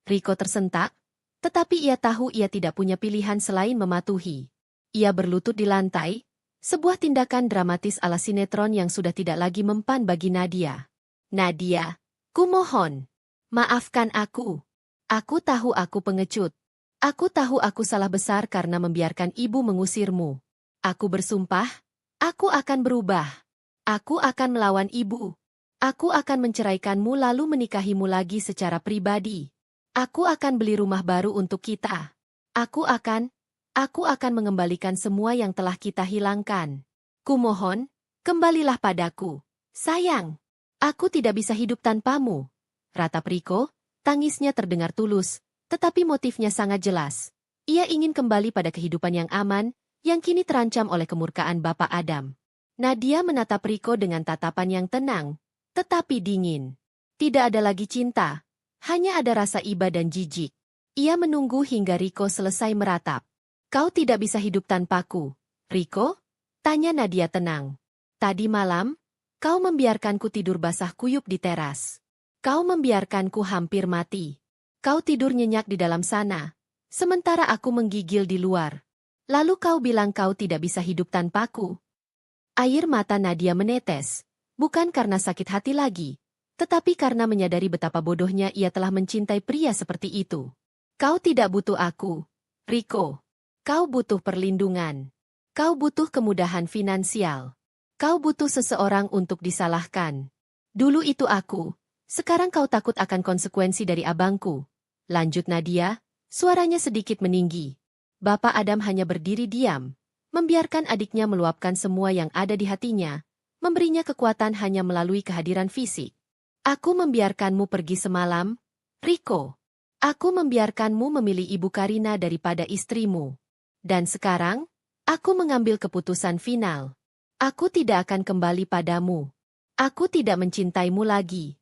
Rico tersentak, tetapi ia tahu ia tidak punya pilihan selain mematuhi. Ia berlutut di lantai, sebuah tindakan dramatis ala sinetron yang sudah tidak lagi mempan bagi Nadia. Nadia, kumohon, maafkan aku. Aku tahu aku pengecut. Aku tahu aku salah besar karena membiarkan ibu mengusirmu. Aku bersumpah, aku akan berubah. Aku akan melawan ibu. Aku akan menceraikanmu lalu menikahimu lagi secara pribadi. Aku akan beli rumah baru untuk kita. Aku akan mengembalikan semua yang telah kita hilangkan. Kumohon, kembalilah padaku. Sayang, aku tidak bisa hidup tanpamu. Ratap Rico, tangisnya terdengar tulus, tetapi motifnya sangat jelas. Ia ingin kembali pada kehidupan yang aman, yang kini terancam oleh kemurkaan Bapak Adam. Nadia menatap Rico dengan tatapan yang tenang, tetapi dingin. Tidak ada lagi cinta, hanya ada rasa iba dan jijik. Ia menunggu hingga Riko selesai meratap. Kau tidak bisa hidup tanpaku, Riko? Tanya Nadia tenang. Tadi malam, kau membiarkanku tidur basah kuyup di teras. Kau membiarkanku hampir mati. Kau tidur nyenyak di dalam sana, sementara aku menggigil di luar. Lalu kau bilang kau tidak bisa hidup tanpaku. Air mata Nadia menetes, bukan karena sakit hati lagi, tetapi karena menyadari betapa bodohnya ia telah mencintai pria seperti itu. Kau tidak butuh aku, Riko. Kau butuh perlindungan. Kau butuh kemudahan finansial. Kau butuh seseorang untuk disalahkan. Dulu itu aku, sekarang kau takut akan konsekuensi dari abangku. Lanjut Nadia, suaranya sedikit meninggi. Bapak Adam hanya berdiri diam, membiarkan adiknya meluapkan semua yang ada di hatinya, memberinya kekuatan hanya melalui kehadiran fisik. Aku membiarkanmu pergi semalam, Riko. Aku membiarkanmu memilih Ibu Karina daripada istrimu. Dan sekarang, aku mengambil keputusan final. Aku tidak akan kembali padamu. Aku tidak mencintaimu lagi.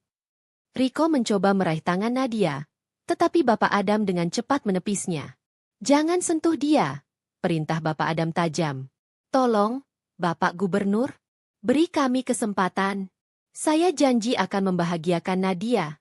Riko mencoba meraih tangan Nadia, tetapi Bapak Adam dengan cepat menepisnya. Jangan sentuh dia, perintah Bapak Adam tajam. Tolong, Bapak Gubernur, beri kami kesempatan. Saya janji akan membahagiakan Nadia.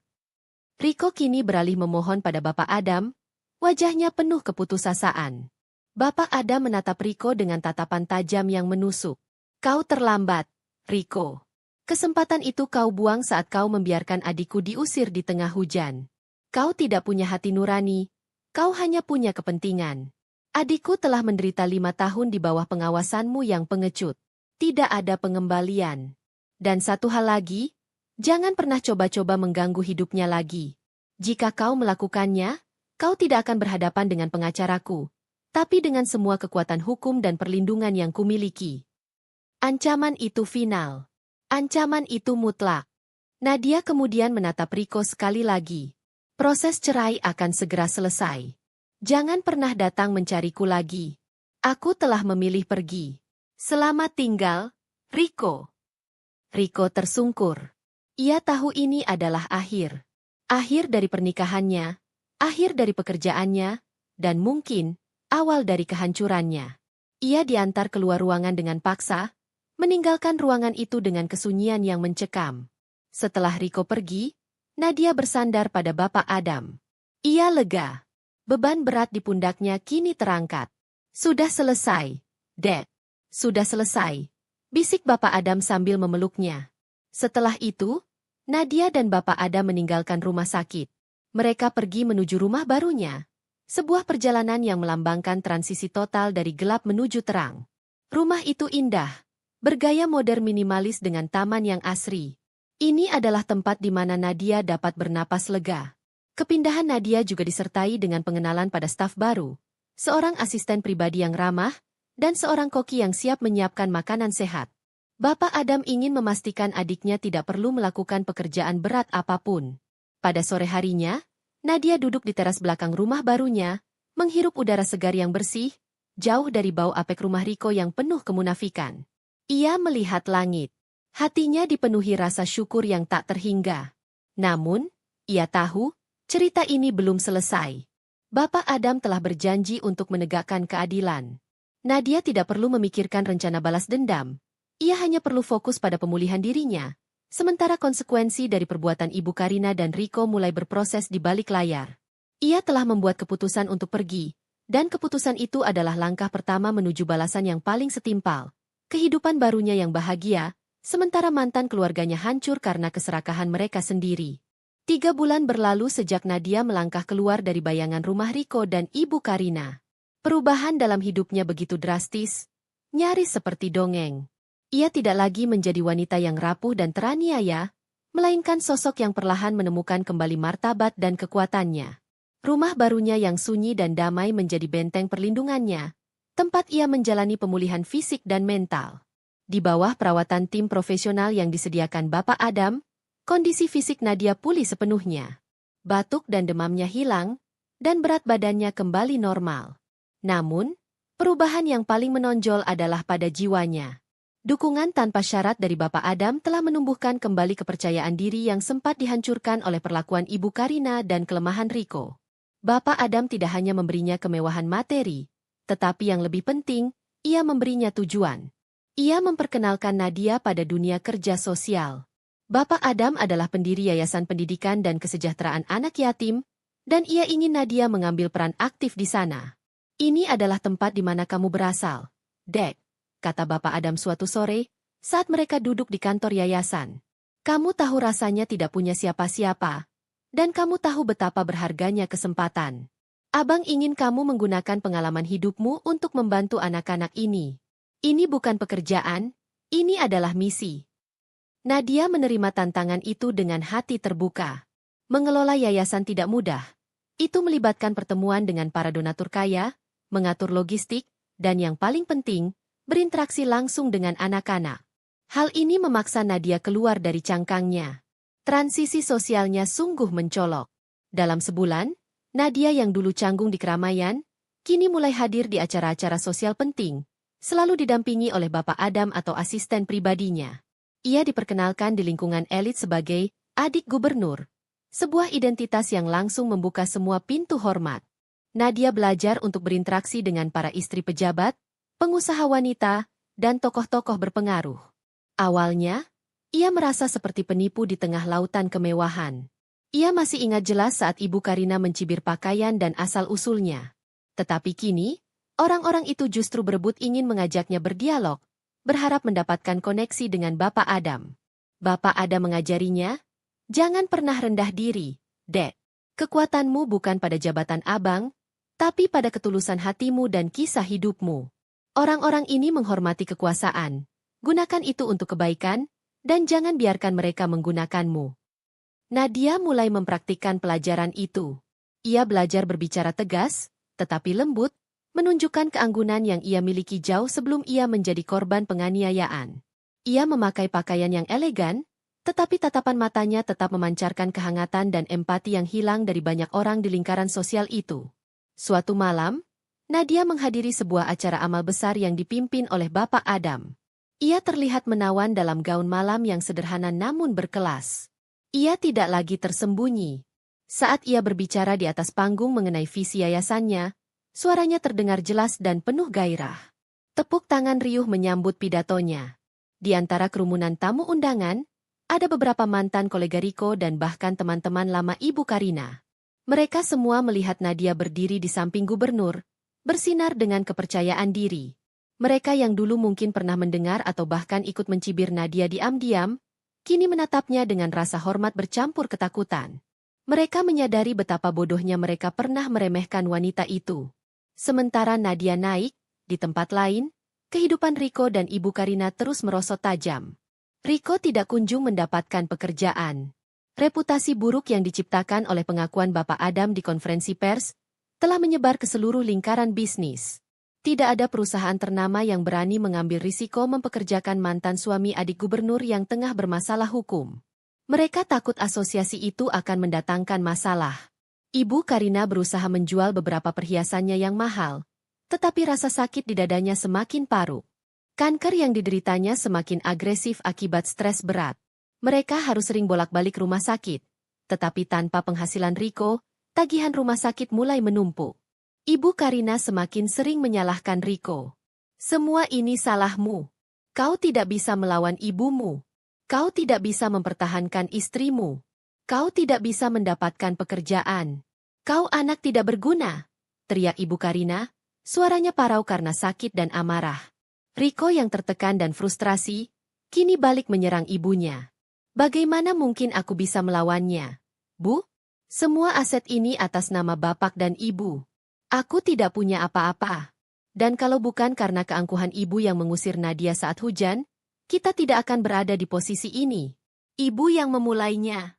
Riko kini beralih memohon pada Bapak Adam, wajahnya penuh keputusasaan. Bapak Adam menatap Riko dengan tatapan tajam yang menusuk. Kau terlambat, Riko. Kesempatan itu kau buang saat kau membiarkan adikku diusir di tengah hujan. Kau tidak punya hati nurani, kau hanya punya kepentingan. Adikku telah menderita 5 tahun di bawah pengawasanmu yang pengecut. Tidak ada pengembalian. Dan satu hal lagi, jangan pernah coba-coba mengganggu hidupnya lagi. Jika kau melakukannya, kau tidak akan berhadapan dengan pengacaraku, tapi dengan semua kekuatan hukum dan perlindungan yang kumiliki. Ancaman itu final. Ancaman itu mutlak. Nadia kemudian menatap Riko sekali lagi. Proses cerai akan segera selesai. Jangan pernah datang mencariku lagi. Aku telah memilih pergi. Selamat tinggal, Riko. Riko tersungkur. Ia tahu ini adalah akhir. Akhir dari pernikahannya, akhir dari pekerjaannya, dan mungkin awal dari kehancurannya. Ia diantar keluar ruangan dengan paksa, meninggalkan ruangan itu dengan kesunyian yang mencekam. Setelah Riko pergi, Nadia bersandar pada Bapak Adam. Ia lega. Beban berat di pundaknya kini terangkat. Sudah selesai, Dad. Sudah selesai, bisik Bapak Adam sambil memeluknya. Setelah itu, Nadia dan Bapak Adam meninggalkan rumah sakit. Mereka pergi menuju rumah barunya. Sebuah perjalanan yang melambangkan transisi total dari gelap menuju terang. Rumah itu indah, bergaya modern minimalis dengan taman yang asri. Ini adalah tempat di mana Nadia dapat bernapas lega. Kepindahan Nadia juga disertai dengan pengenalan pada staf baru, seorang asisten pribadi yang ramah, dan seorang koki yang siap menyiapkan makanan sehat. Bapak Adam ingin memastikan adiknya tidak perlu melakukan pekerjaan berat apapun. Pada sore harinya, Nadia duduk di teras belakang rumah barunya, menghirup udara segar yang bersih, jauh dari bau apek rumah Riko yang penuh kemunafikan. Ia melihat langit. Hatinya dipenuhi rasa syukur yang tak terhingga. Namun, ia tahu, cerita ini belum selesai. Bapak Adam telah berjanji untuk menegakkan keadilan. Nadia tidak perlu memikirkan rencana balas dendam. Ia hanya perlu fokus pada pemulihan dirinya. Sementara konsekuensi dari perbuatan Ibu Karina dan Riko mulai berproses di balik layar. Ia telah membuat keputusan untuk pergi, dan keputusan itu adalah langkah pertama menuju balasan yang paling setimpal. Kehidupan barunya yang bahagia, sementara mantan keluarganya hancur karena keserakahan mereka sendiri. 3 bulan berlalu sejak Nadia melangkah keluar dari bayangan rumah Riko dan Ibu Karina. Perubahan dalam hidupnya begitu drastis, nyaris seperti dongeng. Ia tidak lagi menjadi wanita yang rapuh dan teraniaya, melainkan sosok yang perlahan menemukan kembali martabat dan kekuatannya. Rumah barunya yang sunyi dan damai menjadi benteng perlindungannya, tempat ia menjalani pemulihan fisik dan mental. Di bawah perawatan tim profesional yang disediakan Bapak Adam, kondisi fisik Nadia pulih sepenuhnya. Batuk dan demamnya hilang, dan berat badannya kembali normal. Namun, perubahan yang paling menonjol adalah pada jiwanya. Dukungan tanpa syarat dari Bapak Adam telah menumbuhkan kembali kepercayaan diri yang sempat dihancurkan oleh perlakuan Ibu Karina dan kelemahan Rico. Bapak Adam tidak hanya memberinya kemewahan materi, tetapi yang lebih penting, ia memberinya tujuan. Ia memperkenalkan Nadia pada dunia kerja sosial. Bapak Adam adalah pendiri Yayasan Pendidikan dan Kesejahteraan Anak Yatim, dan ia ingin Nadia mengambil peran aktif di sana. Ini adalah tempat di mana kamu berasal, Dek, kata Bapak Adam suatu sore, saat mereka duduk di kantor yayasan. Kamu tahu rasanya tidak punya siapa-siapa, dan kamu tahu betapa berharganya kesempatan. Abang ingin kamu menggunakan pengalaman hidupmu untuk membantu anak-anak ini. Ini bukan pekerjaan, ini adalah misi. Nadia menerima tantangan itu dengan hati terbuka. Mengelola yayasan tidak mudah. Itu melibatkan pertemuan dengan para donatur kaya, mengatur logistik, dan yang paling penting, berinteraksi langsung dengan anak-anak. Hal ini memaksa Nadia keluar dari cangkangnya. Transisi sosialnya sungguh mencolok. Dalam sebulan, Nadia yang dulu canggung di keramaian, kini mulai hadir di acara-acara sosial penting, selalu didampingi oleh Bapak Adam atau asisten pribadinya. Ia diperkenalkan di lingkungan elit sebagai adik gubernur, sebuah identitas yang langsung membuka semua pintu hormat. Nadia belajar untuk berinteraksi dengan para istri pejabat, pengusaha wanita, dan tokoh-tokoh berpengaruh. Awalnya, ia merasa seperti penipu di tengah lautan kemewahan. Ia masih ingat jelas saat Ibu Karina mencibir pakaian dan asal-usulnya. Tetapi kini, orang-orang itu justru berebut ingin mengajaknya berdialog, berharap mendapatkan koneksi dengan Bapak Adam. Bapak Adam mengajarinya, jangan pernah rendah diri, Dek. Kekuatanmu bukan pada jabatan abang, tapi pada ketulusan hatimu dan kisah hidupmu. Orang-orang ini menghormati kekuasaan. Gunakan itu untuk kebaikan, dan jangan biarkan mereka menggunakanmu. Nadia mulai mempraktikkan pelajaran itu. Ia belajar berbicara tegas, tetapi lembut, menunjukkan keanggunan yang ia miliki jauh sebelum ia menjadi korban penganiayaan. Ia memakai pakaian yang elegan, tetapi tatapan matanya tetap memancarkan kehangatan dan empati yang hilang dari banyak orang di lingkaran sosial itu. Suatu malam, Nadia menghadiri sebuah acara amal besar yang dipimpin oleh Bapak Adam. Ia terlihat menawan dalam gaun malam yang sederhana namun berkelas. Ia tidak lagi tersembunyi. Saat ia berbicara di atas panggung mengenai visi yayasannya, suaranya terdengar jelas dan penuh gairah. Tepuk tangan riuh menyambut pidatonya. Di antara kerumunan tamu undangan, ada beberapa mantan kolega Rico dan bahkan teman-teman lama Ibu Karina. Mereka semua melihat Nadia berdiri di samping gubernur, bersinar dengan kepercayaan diri. Mereka yang dulu mungkin pernah mendengar atau bahkan ikut mencibir Nadia diam-diam, kini menatapnya dengan rasa hormat bercampur ketakutan. Mereka menyadari betapa bodohnya mereka pernah meremehkan wanita itu. Sementara Nadia naik, di tempat lain, kehidupan Rico dan Ibu Karina terus merosot tajam. Rico tidak kunjung mendapatkan pekerjaan. Reputasi buruk yang diciptakan oleh pengakuan Bapak Adam di konferensi pers telah menyebar ke seluruh lingkaran bisnis. Tidak ada perusahaan ternama yang berani mengambil risiko mempekerjakan mantan suami adik gubernur yang tengah bermasalah hukum. Mereka takut asosiasi itu akan mendatangkan masalah. Ibu Karina berusaha menjual beberapa perhiasannya yang mahal, tetapi rasa sakit di dadanya semakin parah. Kanker yang dideritanya semakin agresif akibat stres berat. Mereka harus sering bolak-balik rumah sakit, tetapi tanpa penghasilan Rico, tagihan rumah sakit mulai menumpuk. Ibu Karina semakin sering menyalahkan Rico. Semua ini salahmu. Kau tidak bisa melawan ibumu. Kau tidak bisa mempertahankan istrimu. Kau tidak bisa mendapatkan pekerjaan. Kau anak tidak berguna, teriak Ibu Karina, suaranya parau karena sakit dan amarah. Rico yang tertekan dan frustrasi, kini balik menyerang ibunya. Bagaimana mungkin aku bisa melawannya? Bu, semua aset ini atas nama bapak dan ibu. Aku tidak punya apa-apa. Dan kalau bukan karena keangkuhan ibu yang mengusir Nadia saat hujan, kita tidak akan berada di posisi ini. Ibu yang memulainya.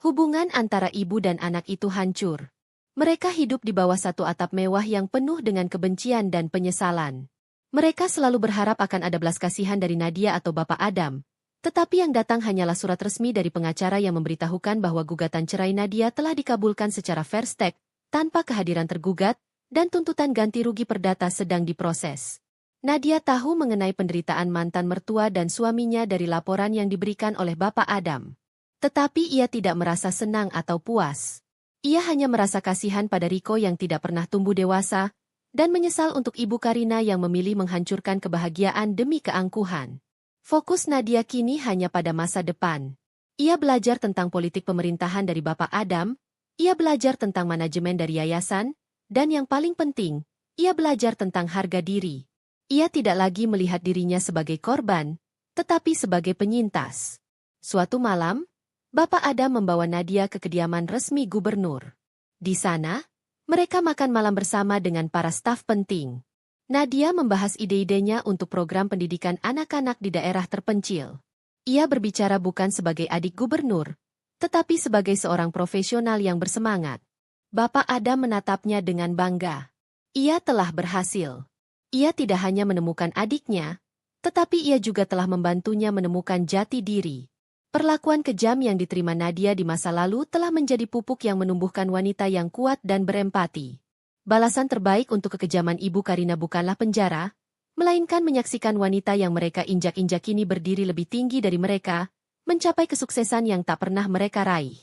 Hubungan antara ibu dan anak itu hancur. Mereka hidup di bawah satu atap mewah yang penuh dengan kebencian dan penyesalan. Mereka selalu berharap akan ada belas kasihan dari Nadia atau Bapak Adam, tetapi yang datang hanyalah surat resmi dari pengacara yang memberitahukan bahwa gugatan cerai Nadia telah dikabulkan secara fair stake, tanpa kehadiran tergugat, dan tuntutan ganti rugi perdata sedang diproses. Nadia tahu mengenai penderitaan mantan mertua dan suaminya dari laporan yang diberikan oleh Bapak Adam. Tetapi ia tidak merasa senang atau puas. Ia hanya merasa kasihan pada Riko yang tidak pernah tumbuh dewasa, dan menyesal untuk Ibu Karina yang memilih menghancurkan kebahagiaan demi keangkuhan. Fokus Nadia kini hanya pada masa depan. Ia belajar tentang politik pemerintahan dari Bapak Adam, ia belajar tentang manajemen dari yayasan, dan yang paling penting, ia belajar tentang harga diri. Ia tidak lagi melihat dirinya sebagai korban, tetapi sebagai penyintas. Suatu malam, Bapak Adam membawa Nadia ke kediaman resmi gubernur. Di sana, mereka makan malam bersama dengan para staf penting. Nadia membahas ide-idenya untuk program pendidikan anak-anak di daerah terpencil. Ia berbicara bukan sebagai adik gubernur, tetapi sebagai seorang profesional yang bersemangat. Bapak Adam menatapnya dengan bangga. Ia telah berhasil. Ia tidak hanya menemukan adiknya, tetapi ia juga telah membantunya menemukan jati diri. Perlakuan kejam yang diterima Nadia di masa lalu telah menjadi pupuk yang menumbuhkan wanita yang kuat dan berempati. Balasan terbaik untuk kekejaman Ibu Karina bukanlah penjara, melainkan menyaksikan wanita yang mereka injak-injak ini berdiri lebih tinggi dari mereka, mencapai kesuksesan yang tak pernah mereka raih.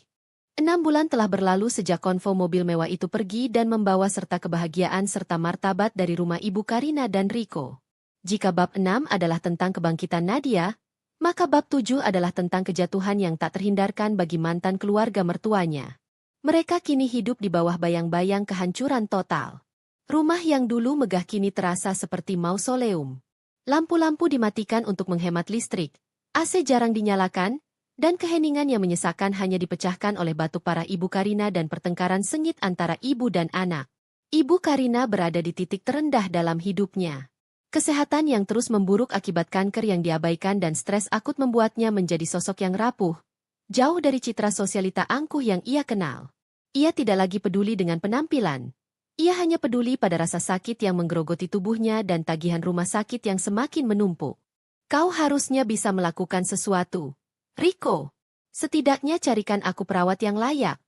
6 bulan telah berlalu sejak konvo mobil mewah itu pergi dan membawa serta kebahagiaan serta martabat dari rumah Ibu Karina dan Riko. Jika bab 6 adalah tentang kebangkitan Nadia, maka bab 7 adalah tentang kejatuhan yang tak terhindarkan bagi mantan keluarga mertuanya. Mereka kini hidup di bawah bayang-bayang kehancuran total. Rumah yang dulu megah kini terasa seperti mausoleum. Lampu-lampu dimatikan untuk menghemat listrik, AC jarang dinyalakan, dan keheningan yang menyesakan hanya dipecahkan oleh batuk para Ibu Karina dan pertengkaran sengit antara ibu dan anak. Ibu Karina berada di titik terendah dalam hidupnya. Kesehatan yang terus memburuk akibat kanker yang diabaikan dan stres akut membuatnya menjadi sosok yang rapuh, jauh dari citra sosialita angkuh yang ia kenal. Ia tidak lagi peduli dengan penampilan. Ia hanya peduli pada rasa sakit yang menggerogoti tubuhnya dan tagihan rumah sakit yang semakin menumpuk. Kau harusnya bisa melakukan sesuatu, Riko. Setidaknya carikan aku perawat yang layak.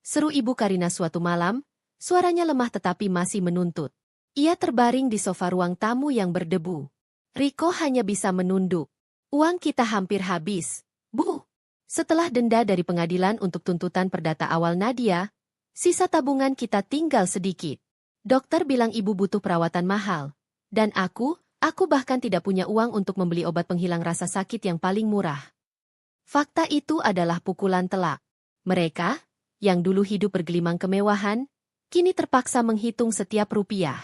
Seru Ibu Karina suatu malam, suaranya lemah tetapi masih menuntut. Ia terbaring di sofa ruang tamu yang berdebu. Riko hanya bisa menunduk. Uang kita hampir habis, Bu. Setelah denda dari pengadilan untuk tuntutan perdata awal Nadia, sisa tabungan kita tinggal sedikit. Dokter bilang ibu butuh perawatan mahal. Dan aku bahkan tidak punya uang untuk membeli obat penghilang rasa sakit yang paling murah. Fakta itu adalah pukulan telak. Mereka, yang dulu hidup bergelimang kemewahan, kini terpaksa menghitung setiap rupiah.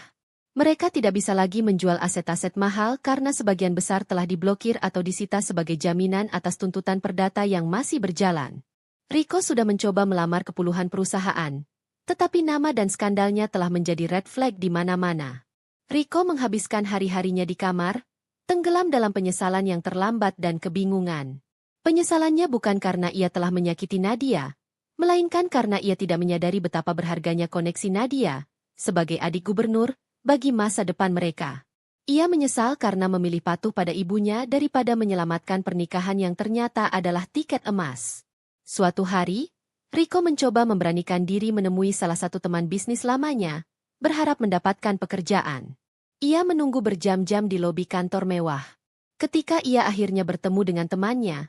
Mereka tidak bisa lagi menjual aset-aset mahal karena sebagian besar telah diblokir atau disita sebagai jaminan atas tuntutan perdata yang masih berjalan. Riko sudah mencoba melamar ke puluhan perusahaan, tetapi nama dan skandalnya telah menjadi red flag di mana-mana. Riko menghabiskan hari-harinya di kamar, tenggelam dalam penyesalan yang terlambat dan kebingungan. Penyesalannya bukan karena ia telah menyakiti Nadia, melainkan karena ia tidak menyadari betapa berharganya koneksi Nadia sebagai adik gubernur bagi masa depan mereka. Ia menyesal karena memilih patuh pada ibunya daripada menyelamatkan pernikahan yang ternyata adalah tiket emas. Suatu hari, Riko mencoba memberanikan diri menemui salah satu teman bisnis lamanya, berharap mendapatkan pekerjaan. Ia menunggu berjam-jam di lobi kantor mewah. Ketika ia akhirnya bertemu dengan temannya,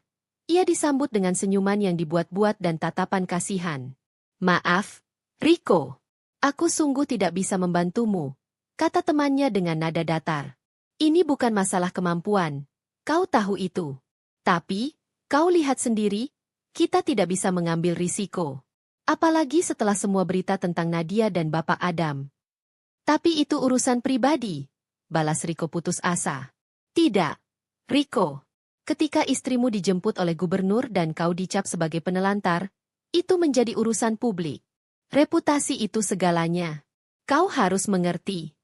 ia disambut dengan senyuman yang dibuat-buat dan tatapan kasihan. "Maaf, Riko. Aku sungguh tidak bisa membantumu," kata temannya dengan nada datar. "Ini bukan masalah kemampuan, kau tahu itu. Tapi, kau lihat sendiri, kita tidak bisa mengambil risiko. Apalagi setelah semua berita tentang Nadia dan Bapak Adam." "Tapi itu urusan pribadi," balas Riko putus asa. "Tidak, Riko. Ketika istrimu dijemput oleh gubernur dan kau dicap sebagai penelantar, itu menjadi urusan publik. Reputasi itu segalanya. Kau harus mengerti."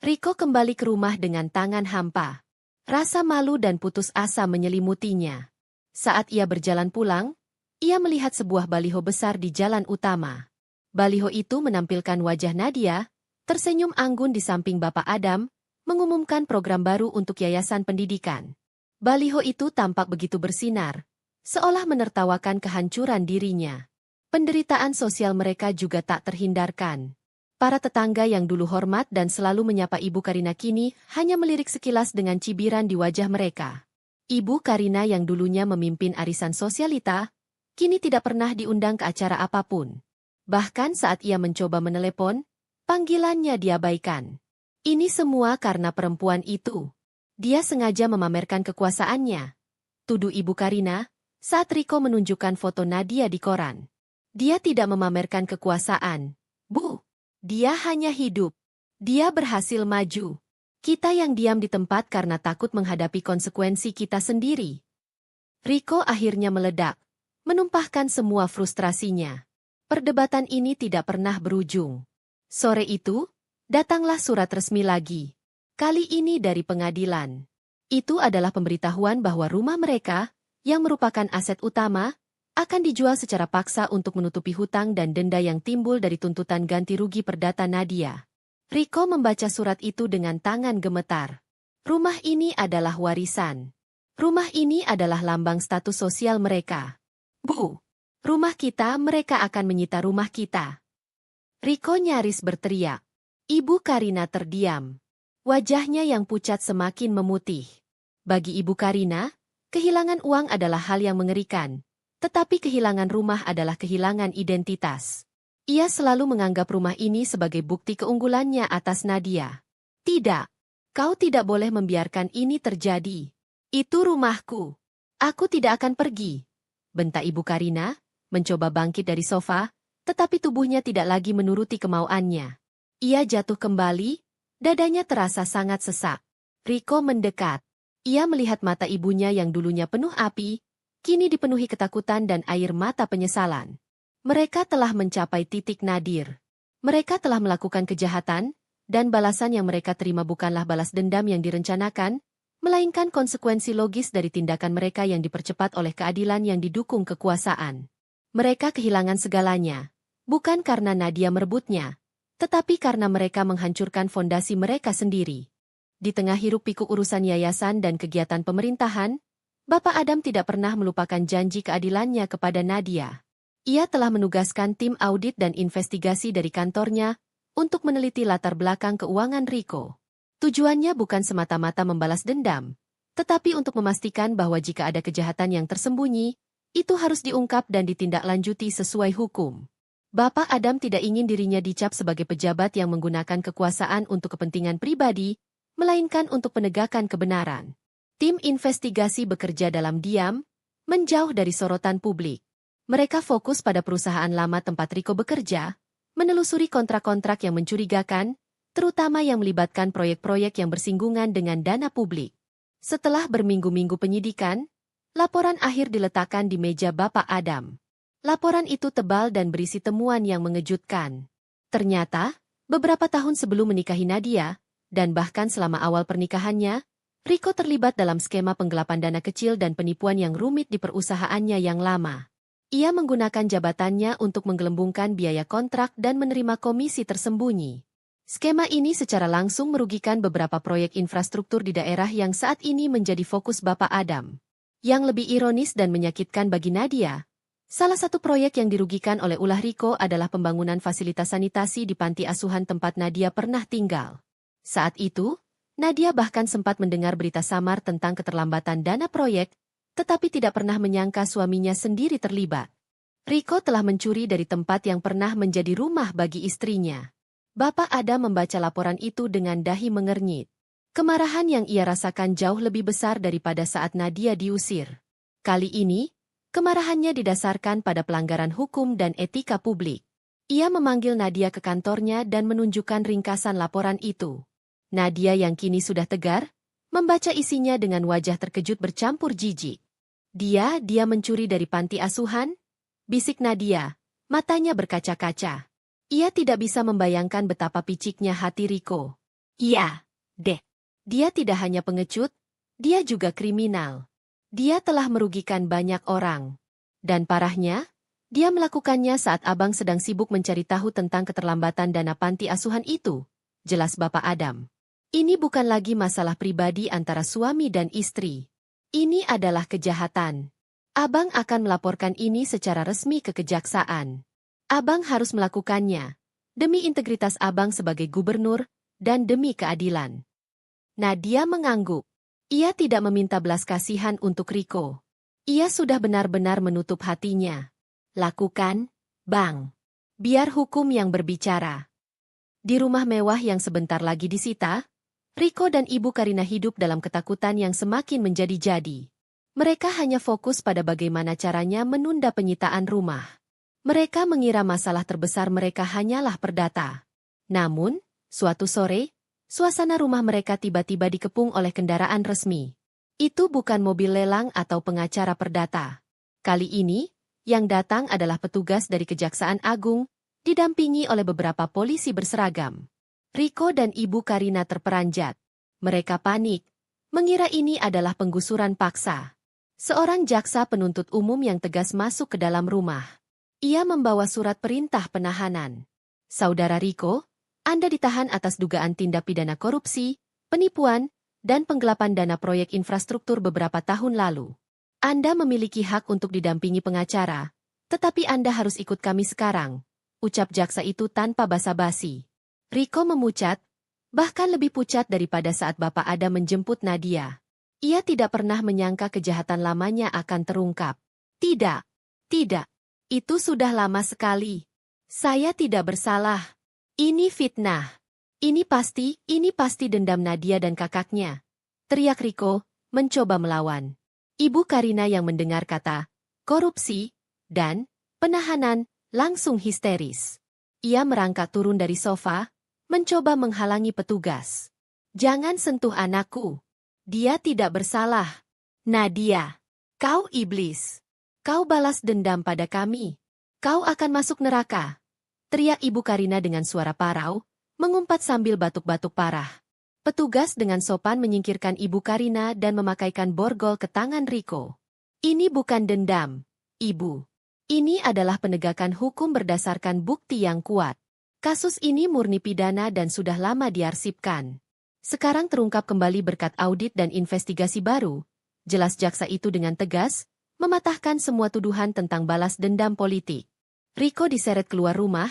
Riko kembali ke rumah dengan tangan hampa. Rasa malu dan putus asa menyelimutinya. Saat ia berjalan pulang, ia melihat sebuah baliho besar di jalan utama. Baliho itu menampilkan wajah Nadia, tersenyum anggun di samping Bapak Adam, mengumumkan program baru untuk yayasan pendidikan. Baliho itu tampak begitu bersinar, seolah menertawakan kehancuran dirinya. Penderitaan sosial mereka juga tak terhindarkan. Para tetangga yang dulu hormat dan selalu menyapa Ibu Karina kini hanya melirik sekilas dengan cibiran di wajah mereka. Ibu Karina yang dulunya memimpin arisan sosialita, kini tidak pernah diundang ke acara apapun. Bahkan saat ia mencoba menelepon, panggilannya diabaikan. Ini semua karena perempuan itu. Dia sengaja memamerkan kekuasaannya. Tuduh Ibu Karina, saat Riko menunjukkan foto Nadia di koran. Dia tidak memamerkan kekuasaan, Bu. Dia hanya hidup. Dia berhasil maju. Kita yang diam di tempat karena takut menghadapi konsekuensi kita sendiri. Riko akhirnya meledak, menumpahkan semua frustrasinya. Perdebatan ini tidak pernah berujung. Sore itu, datanglah surat resmi lagi. Kali ini dari pengadilan. Itu adalah pemberitahuan bahwa rumah mereka, yang merupakan aset utama, akan dijual secara paksa untuk menutupi hutang dan denda yang timbul dari tuntutan ganti rugi perdata Nadia. Riko membaca surat itu dengan tangan gemetar. Rumah ini adalah warisan. Rumah ini adalah lambang status sosial mereka. Bu, rumah kita, mereka akan menyita rumah kita. Riko nyaris berteriak. Ibu Karina terdiam. Wajahnya yang pucat semakin memutih. Bagi Ibu Karina, kehilangan uang adalah hal yang mengerikan. Tetapi kehilangan rumah adalah kehilangan identitas. Ia selalu menganggap rumah ini sebagai bukti keunggulannya atas Nadia. Tidak, kau tidak boleh membiarkan ini terjadi. Itu rumahku. Aku tidak akan pergi. Bentak Ibu Karina, mencoba bangkit dari sofa, tetapi tubuhnya tidak lagi menuruti kemauannya. Ia jatuh kembali, dadanya terasa sangat sesak. Riko mendekat. Ia melihat mata ibunya yang dulunya penuh api, kini dipenuhi ketakutan dan air mata penyesalan. Mereka telah mencapai titik nadir. Mereka telah melakukan kejahatan, dan balasan yang mereka terima bukanlah balas dendam yang direncanakan, melainkan konsekuensi logis dari tindakan mereka yang dipercepat oleh keadilan yang didukung kekuasaan. Mereka kehilangan segalanya, bukan karena Nadia merebutnya, tetapi karena mereka menghancurkan fondasi mereka sendiri. Di tengah hiruk-pikuk urusan yayasan dan kegiatan pemerintahan, Bapak Adam tidak pernah melupakan janji keadilannya kepada Nadia. Ia telah menugaskan tim audit dan investigasi dari kantornya untuk meneliti latar belakang keuangan Riko. Tujuannya bukan semata-mata membalas dendam, tetapi untuk memastikan bahwa jika ada kejahatan yang tersembunyi, itu harus diungkap dan ditindaklanjuti sesuai hukum. Bapak Adam tidak ingin dirinya dicap sebagai pejabat yang menggunakan kekuasaan untuk kepentingan pribadi, melainkan untuk penegakan kebenaran. Tim investigasi bekerja dalam diam, menjauh dari sorotan publik. Mereka fokus pada perusahaan lama tempat Riko bekerja, menelusuri kontrak-kontrak yang mencurigakan, terutama yang melibatkan proyek-proyek yang bersinggungan dengan dana publik. Setelah berminggu-minggu penyidikan, laporan akhir diletakkan di meja Bapak Adam. Laporan itu tebal dan berisi temuan yang mengejutkan. Ternyata, beberapa tahun sebelum menikahi Nadia, dan bahkan selama awal pernikahannya, Riko terlibat dalam skema penggelapan dana kecil dan penipuan yang rumit di perusahaannya yang lama. Ia menggunakan jabatannya untuk menggelembungkan biaya kontrak dan menerima komisi tersembunyi. Skema ini secara langsung merugikan beberapa proyek infrastruktur di daerah yang saat ini menjadi fokus Bapak Adam. Yang lebih ironis dan menyakitkan bagi Nadia, salah satu proyek yang dirugikan oleh ulah Riko adalah pembangunan fasilitas sanitasi di panti asuhan tempat Nadia pernah tinggal. Saat itu, Nadia bahkan sempat mendengar berita samar tentang keterlambatan dana proyek, tetapi tidak pernah menyangka suaminya sendiri terlibat. Riko telah mencuri dari tempat yang pernah menjadi rumah bagi istrinya. Bapak Adam membaca laporan itu dengan dahi mengernyit. Kemarahan yang ia rasakan jauh lebih besar daripada saat Nadia diusir. Kali ini, kemarahannya didasarkan pada pelanggaran hukum dan etika publik. Ia memanggil Nadia ke kantornya dan menunjukkan ringkasan laporan itu. Nadia yang kini sudah tegar, membaca isinya dengan wajah terkejut bercampur jijik. Dia mencuri dari panti asuhan? Bisik Nadia, matanya berkaca-kaca. Ia tidak bisa membayangkan betapa piciknya hati Riko. Iya, deh. Dia tidak hanya pengecut, dia juga kriminal. Dia telah merugikan banyak orang. Dan parahnya, dia melakukannya saat abang sedang sibuk mencari tahu tentang keterlambatan dana panti asuhan itu, jelas Bapak Adam. Ini bukan lagi masalah pribadi antara suami dan istri. Ini adalah kejahatan. Abang akan melaporkan ini secara resmi ke kejaksaan. Abang harus melakukannya. Demi integritas abang sebagai gubernur, dan demi keadilan. Nadia mengangguk. Ia tidak meminta belas kasihan untuk Riko. Ia sudah benar-benar menutup hatinya. Lakukan, Bang. Biar hukum yang berbicara. Di rumah mewah yang sebentar lagi disita, Riko dan Ibu Karina hidup dalam ketakutan yang semakin menjadi-jadi. Mereka hanya fokus pada bagaimana caranya menunda penyitaan rumah. Mereka mengira masalah terbesar mereka hanyalah perdata. Namun, suatu sore, suasana rumah mereka tiba-tiba dikepung oleh kendaraan resmi. Itu bukan mobil lelang atau pengacara perdata. Kali ini, yang datang adalah petugas dari Kejaksaan Agung, didampingi oleh beberapa polisi berseragam. Riko dan Ibu Karina terperanjat. Mereka panik, mengira ini adalah penggusuran paksa. Seorang jaksa penuntut umum yang tegas masuk ke dalam rumah. Ia membawa surat perintah penahanan. Saudara Riko, Anda ditahan atas dugaan tindak pidana korupsi, penipuan, dan penggelapan dana proyek infrastruktur beberapa tahun lalu. Anda memiliki hak untuk didampingi pengacara, tetapi Anda harus ikut kami sekarang, ucap jaksa itu tanpa basa-basi. Riko memucat, bahkan lebih pucat daripada saat Bapak Adam menjemput Nadia. Ia tidak pernah menyangka kejahatan lamanya akan terungkap. Tidak, itu sudah lama sekali. Saya tidak bersalah. Ini fitnah. Ini pasti dendam Nadia dan kakaknya. Teriak Riko, mencoba melawan. Ibu Karina yang mendengar kata korupsi dan penahanan langsung histeris. Ia merangkak turun dari sofa, mencoba menghalangi petugas. Jangan sentuh anakku. Dia tidak bersalah. Nadia, kau iblis. Kau balas dendam pada kami. Kau akan masuk neraka. Teriak Ibu Karina dengan suara parau, mengumpat sambil batuk-batuk parah. Petugas dengan sopan menyingkirkan Ibu Karina dan memakaikan borgol ke tangan Riko. Ini bukan dendam, Ibu. Ini adalah penegakan hukum berdasarkan bukti yang kuat. Kasus ini murni pidana dan sudah lama diarsipkan. Sekarang terungkap kembali berkat audit dan investigasi baru. Jelas jaksa itu dengan tegas, mematahkan semua tuduhan tentang balas dendam politik. Riko diseret keluar rumah,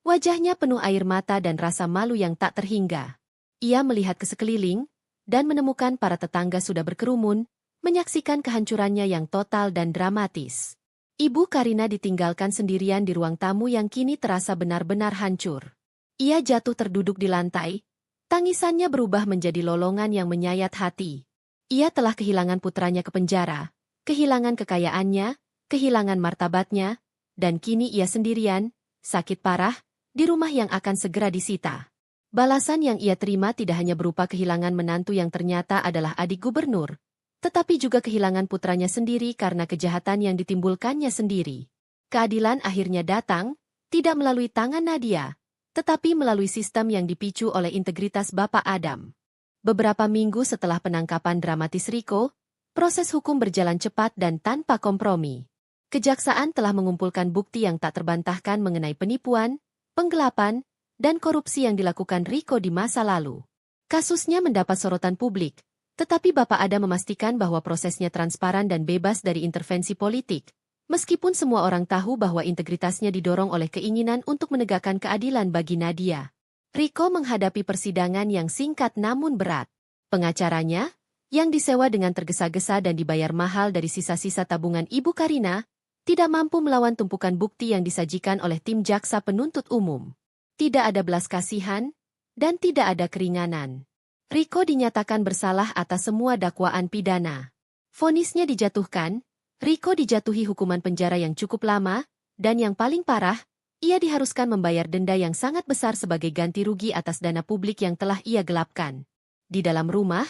wajahnya penuh air mata dan rasa malu yang tak terhingga. Ia melihat ke sekeliling, dan menemukan para tetangga sudah berkerumun, menyaksikan kehancurannya yang total dan dramatis. Ibu Karina ditinggalkan sendirian di ruang tamu yang kini terasa benar-benar hancur. Ia jatuh terduduk di lantai, tangisannya berubah menjadi lolongan yang menyayat hati. Ia telah kehilangan putranya ke penjara, kehilangan kekayaannya, kehilangan martabatnya, dan kini ia sendirian, sakit parah, di rumah yang akan segera disita. Balasan yang ia terima tidak hanya berupa kehilangan menantu yang ternyata adalah adik gubernur, tetapi juga kehilangan putranya sendiri karena kejahatan yang ditimbulkannya sendiri. Keadilan akhirnya datang, tidak melalui tangan Nadia, tetapi melalui sistem yang dipicu oleh integritas Bapak Adam. Beberapa minggu setelah penangkapan dramatis Riko, proses hukum berjalan cepat dan tanpa kompromi. Kejaksaan telah mengumpulkan bukti yang tak terbantahkan mengenai penipuan, penggelapan, dan korupsi yang dilakukan Riko di masa lalu. Kasusnya mendapat sorotan publik, tetapi Bapak Adam memastikan bahwa prosesnya transparan dan bebas dari intervensi politik, meskipun semua orang tahu bahwa integritasnya didorong oleh keinginan untuk menegakkan keadilan bagi Nadia. Riko menghadapi persidangan yang singkat namun berat. Pengacaranya, yang disewa dengan tergesa-gesa dan dibayar mahal dari sisa-sisa tabungan Ibu Karina, tidak mampu melawan tumpukan bukti yang disajikan oleh tim jaksa penuntut umum. Tidak ada belas kasihan, dan tidak ada keringanan. Riko dinyatakan bersalah atas semua dakwaan pidana. Vonisnya dijatuhkan, Riko dijatuhi hukuman penjara yang cukup lama, dan yang paling parah, ia diharuskan membayar denda yang sangat besar sebagai ganti rugi atas dana publik yang telah ia gelapkan. Di dalam rumah,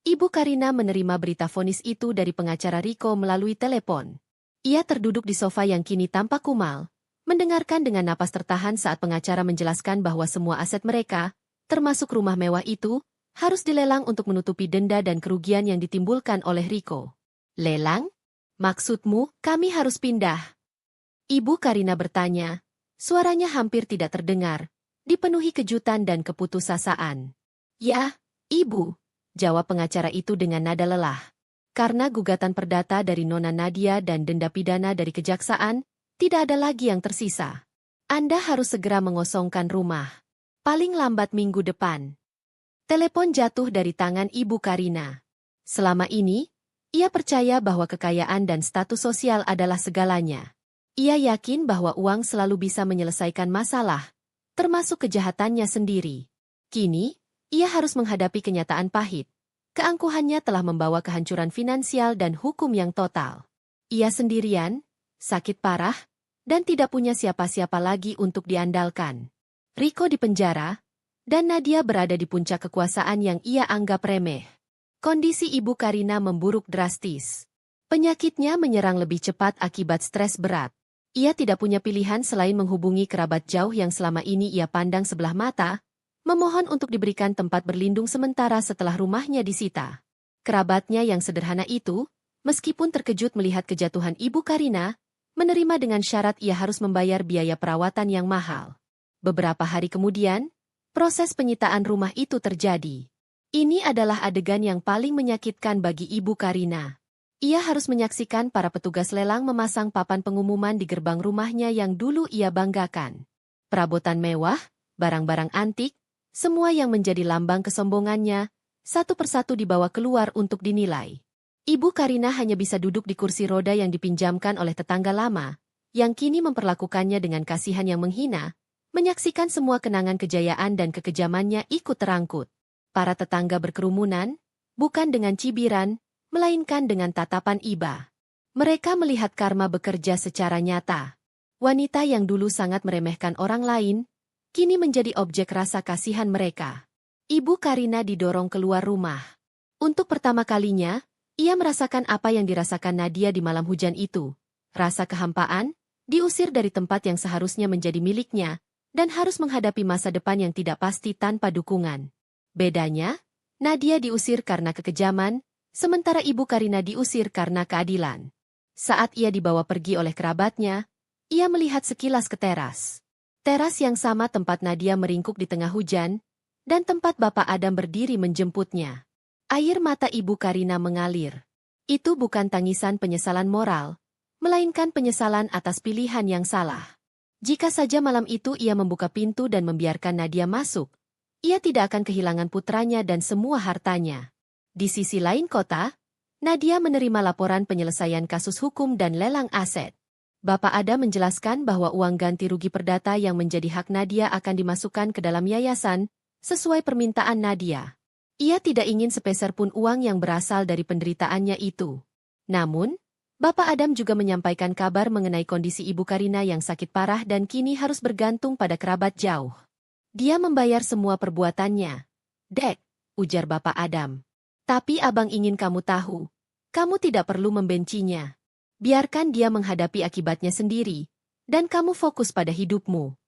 Ibu Karina menerima berita vonis itu dari pengacara Riko melalui telepon. Ia terduduk di sofa yang kini tampak kumal, mendengarkan dengan napas tertahan saat pengacara menjelaskan bahwa semua aset mereka, termasuk rumah mewah itu, harus dilelang untuk menutupi denda dan kerugian yang ditimbulkan oleh Riko. Lelang? Maksudmu, kami harus pindah? Ibu Karina bertanya, suaranya hampir tidak terdengar, dipenuhi kejutan dan keputusasaan. Ya, Ibu, jawab pengacara itu dengan nada lelah. Karena gugatan perdata dari Nona Nadia dan denda pidana dari kejaksaan, tidak ada lagi yang tersisa. Anda harus segera mengosongkan rumah. Paling lambat minggu depan. Telepon jatuh dari tangan Ibu Karina. Selama ini, ia percaya bahwa kekayaan dan status sosial adalah segalanya. Ia yakin bahwa uang selalu bisa menyelesaikan masalah, termasuk kejahatannya sendiri. Kini, ia harus menghadapi kenyataan pahit. Keangkuhannya telah membawa kehancuran finansial dan hukum yang total. Ia sendirian, sakit parah, dan tidak punya siapa-siapa lagi untuk diandalkan. Rico dipenjara, dan Nadia berada di puncak kekuasaan yang ia anggap remeh. Kondisi Ibu Karina memburuk drastis. Penyakitnya menyerang lebih cepat akibat stres berat. Ia tidak punya pilihan selain menghubungi kerabat jauh yang selama ini ia pandang sebelah mata, memohon untuk diberikan tempat berlindung sementara setelah rumahnya disita. Kerabatnya yang sederhana itu, meskipun terkejut melihat kejatuhan Ibu Karina, menerima dengan syarat ia harus membayar biaya perawatan yang mahal. Beberapa hari kemudian, proses penyitaan rumah itu terjadi. Ini adalah adegan yang paling menyakitkan bagi Ibu Karina. Ia harus menyaksikan para petugas lelang memasang papan pengumuman di gerbang rumahnya yang dulu ia banggakan. Perabotan mewah, barang-barang antik, semua yang menjadi lambang kesombongannya, satu persatu dibawa keluar untuk dinilai. Ibu Karina hanya bisa duduk di kursi roda yang dipinjamkan oleh tetangga lama, yang kini memperlakukannya dengan kasihan yang menghina, menyaksikan semua kenangan kejayaan dan kekejamannya ikut terangkut. Para tetangga berkerumunan, bukan dengan cibiran, melainkan dengan tatapan iba. Mereka melihat Karma bekerja secara nyata. Wanita yang dulu sangat meremehkan orang lain, kini menjadi objek rasa kasihan mereka. Ibu Karina didorong keluar rumah. Untuk pertama kalinya, ia merasakan apa yang dirasakan Nadia di malam hujan itu. Rasa kehampaan, diusir dari tempat yang seharusnya menjadi miliknya, dan harus menghadapi masa depan yang tidak pasti tanpa dukungan. Bedanya, Nadia diusir karena kekejaman, sementara Ibu Karina diusir karena keadilan. Saat ia dibawa pergi oleh kerabatnya, ia melihat sekilas ke teras. Teras yang sama tempat Nadia meringkuk di tengah hujan, dan tempat Bapak Adam berdiri menjemputnya. Air mata Ibu Karina mengalir. Itu bukan tangisan penyesalan moral, melainkan penyesalan atas pilihan yang salah. Jika saja malam itu ia membuka pintu dan membiarkan Nadia masuk, ia tidak akan kehilangan putranya dan semua hartanya. Di sisi lain kota, Nadia menerima laporan penyelesaian kasus hukum dan lelang aset. Bapak Adam menjelaskan bahwa uang ganti rugi perdata yang menjadi hak Nadia akan dimasukkan ke dalam yayasan, sesuai permintaan Nadia. Ia tidak ingin sepeser pun uang yang berasal dari penderitaannya itu. Namun, Bapak Adam juga menyampaikan kabar mengenai kondisi Ibu Karina yang sakit parah dan kini harus bergantung pada kerabat jauh. Dia membayar semua perbuatannya. Dek, ujar Bapak Adam. Tapi abang ingin kamu tahu, kamu tidak perlu membencinya. Biarkan dia menghadapi akibatnya sendiri, dan kamu fokus pada hidupmu.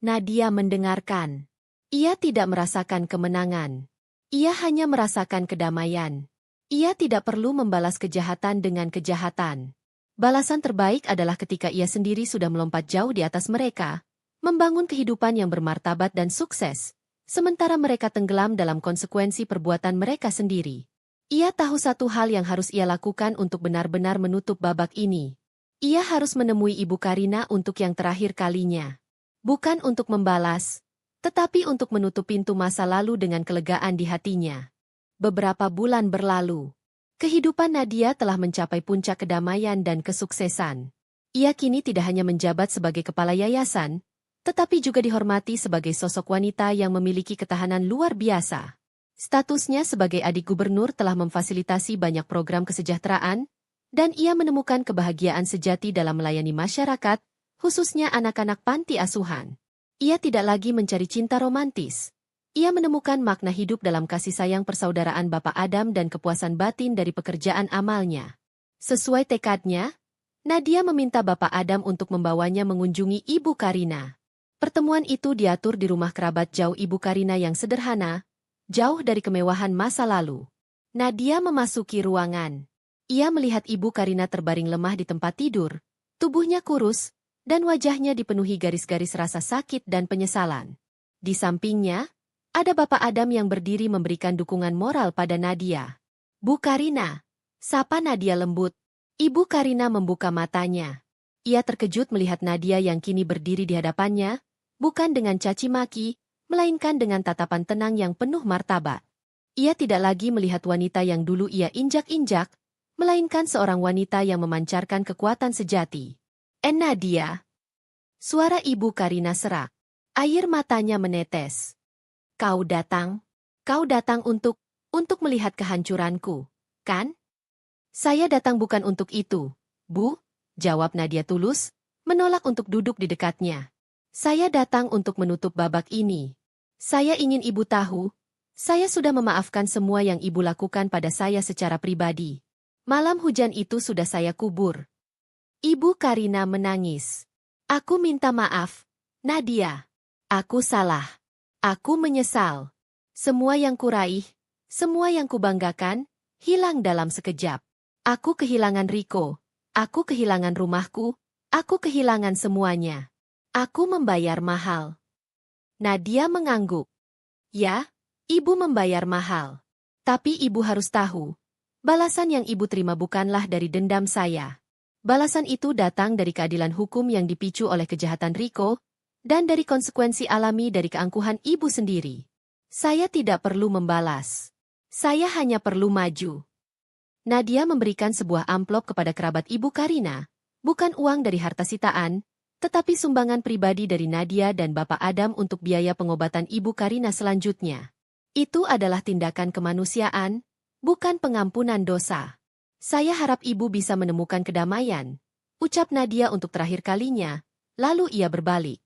Nadia mendengarkan. Ia tidak merasakan kemenangan. Ia hanya merasakan kedamaian. Ia tidak perlu membalas kejahatan dengan kejahatan. Balasan terbaik adalah ketika ia sendiri sudah melompat jauh di atas mereka, membangun kehidupan yang bermartabat dan sukses, sementara mereka tenggelam dalam konsekuensi perbuatan mereka sendiri. Ia tahu satu hal yang harus ia lakukan untuk benar-benar menutup babak ini. Ia harus menemui Ibu Karina untuk yang terakhir kalinya. Bukan untuk membalas, tetapi untuk menutup pintu masa lalu dengan kelegaan di hatinya. Beberapa bulan berlalu. Kehidupan Nadia telah mencapai puncak kedamaian dan kesuksesan. Ia kini tidak hanya menjabat sebagai kepala yayasan, tetapi juga dihormati sebagai sosok wanita yang memiliki ketahanan luar biasa. Statusnya sebagai adik gubernur telah memfasilitasi banyak program kesejahteraan, dan ia menemukan kebahagiaan sejati dalam melayani masyarakat, khususnya anak-anak panti asuhan. Ia tidak lagi mencari cinta romantis. Ia menemukan makna hidup dalam kasih sayang persaudaraan Bapak Adam dan kepuasan batin dari pekerjaan amalnya. Sesuai tekadnya, Nadia meminta Bapak Adam untuk membawanya mengunjungi Ibu Karina. Pertemuan itu diatur di rumah kerabat jauh Ibu Karina yang sederhana, jauh dari kemewahan masa lalu. Nadia memasuki ruangan. Ia melihat Ibu Karina terbaring lemah di tempat tidur, tubuhnya kurus, dan wajahnya dipenuhi garis-garis rasa sakit dan penyesalan. Di sampingnya, ada Bapak Adam yang berdiri memberikan dukungan moral pada Nadia. Bu Karina, sapa Nadia lembut. Ibu Karina membuka matanya. Ia terkejut melihat Nadia yang kini berdiri di hadapannya, bukan dengan caci maki, melainkan dengan tatapan tenang yang penuh martabat. Ia tidak lagi melihat wanita yang dulu ia injak-injak, melainkan seorang wanita yang memancarkan kekuatan sejati. Nadia. Suara Ibu Karina serak. Air matanya menetes. Kau datang untuk melihat kehancuranku, kan? Saya datang bukan untuk itu, Bu, jawab Nadia tulus, menolak untuk duduk di dekatnya. Saya datang untuk menutup babak ini. Saya ingin Ibu tahu, saya sudah memaafkan semua yang Ibu lakukan pada saya secara pribadi. Malam hujan itu sudah saya kubur. Ibu Karina menangis. Aku minta maaf, Nadia. Aku salah. Aku menyesal. Semua yang kuraih, semua yang kubanggakan, hilang dalam sekejap. Aku kehilangan Riko. Aku kehilangan rumahku. Aku kehilangan semuanya. Aku membayar mahal. Nadia mengangguk. Ya, Ibu membayar mahal. Tapi Ibu harus tahu, balasan yang Ibu terima bukanlah dari dendam saya. Balasan itu datang dari keadilan hukum yang dipicu oleh kejahatan Riko, dan dari konsekuensi alami dari keangkuhan Ibu sendiri. Saya tidak perlu membalas. Saya hanya perlu maju. Nadia memberikan sebuah amplop kepada kerabat Ibu Karina, bukan uang dari harta sitaan, tetapi sumbangan pribadi dari Nadia dan Bapak Adam untuk biaya pengobatan Ibu Karina selanjutnya. Itu adalah tindakan kemanusiaan, bukan pengampunan dosa. Saya harap Ibu bisa menemukan kedamaian, ucap Nadia untuk terakhir kalinya, lalu ia berbalik.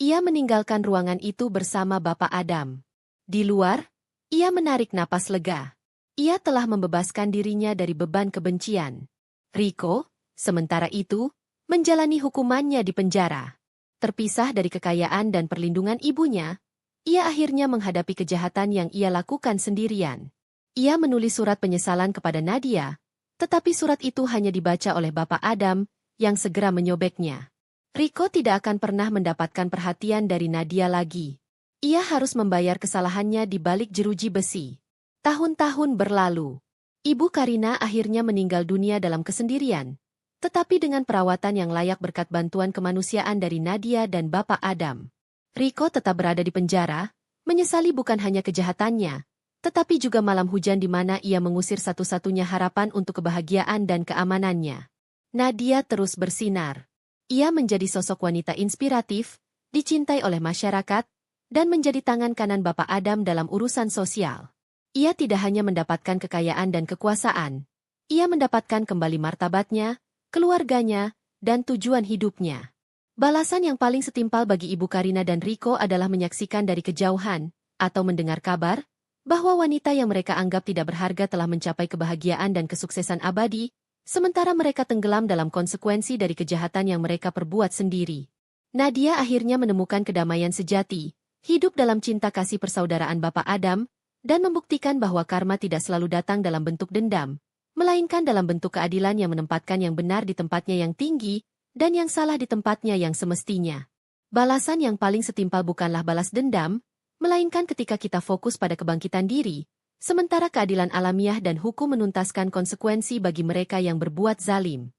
Ia meninggalkan ruangan itu bersama Bapak Adam. Di luar, ia menarik napas lega. Ia telah membebaskan dirinya dari beban kebencian. Riko, sementara itu, menjalani hukumannya di penjara. Terpisah dari kekayaan dan perlindungan ibunya, ia akhirnya menghadapi kejahatan yang ia lakukan sendirian. Ia menulis surat penyesalan kepada Nadia, tetapi surat itu hanya dibaca oleh Bapak Adam, yang segera menyobeknya. Riko tidak akan pernah mendapatkan perhatian dari Nadia lagi. Ia harus membayar kesalahannya di balik jeruji besi. Tahun-tahun berlalu. Ibu Karina akhirnya meninggal dunia dalam kesendirian, tetapi dengan perawatan yang layak berkat bantuan kemanusiaan dari Nadia dan Bapak Adam. Riko tetap berada di penjara, menyesali bukan hanya kejahatannya, tetapi juga malam hujan di mana ia mengusir satu-satunya harapan untuk kebahagiaan dan keamanannya. Nadia terus bersinar. Ia menjadi sosok wanita inspiratif, dicintai oleh masyarakat, dan menjadi tangan kanan Bapak Adam dalam urusan sosial. Ia tidak hanya mendapatkan kekayaan dan kekuasaan, ia mendapatkan kembali martabatnya, keluarganya, dan tujuan hidupnya. Balasan yang paling setimpal bagi Ibu Karina dan Riko adalah menyaksikan dari kejauhan, atau mendengar kabar, bahwa wanita yang mereka anggap tidak berharga telah mencapai kebahagiaan dan kesuksesan abadi, sementara mereka tenggelam dalam konsekuensi dari kejahatan yang mereka perbuat sendiri. Nadia akhirnya menemukan kedamaian sejati, hidup dalam cinta kasih persaudaraan Bapak Adam, dan membuktikan bahwa karma tidak selalu datang dalam bentuk dendam, melainkan dalam bentuk keadilan yang menempatkan yang benar di tempatnya yang tinggi, dan yang salah di tempatnya yang semestinya. Balasan yang paling setimpal bukanlah balas dendam, melainkan ketika kita fokus pada kebangkitan diri, sementara keadilan alamiah dan hukum menuntaskan konsekuensi bagi mereka yang berbuat zalim.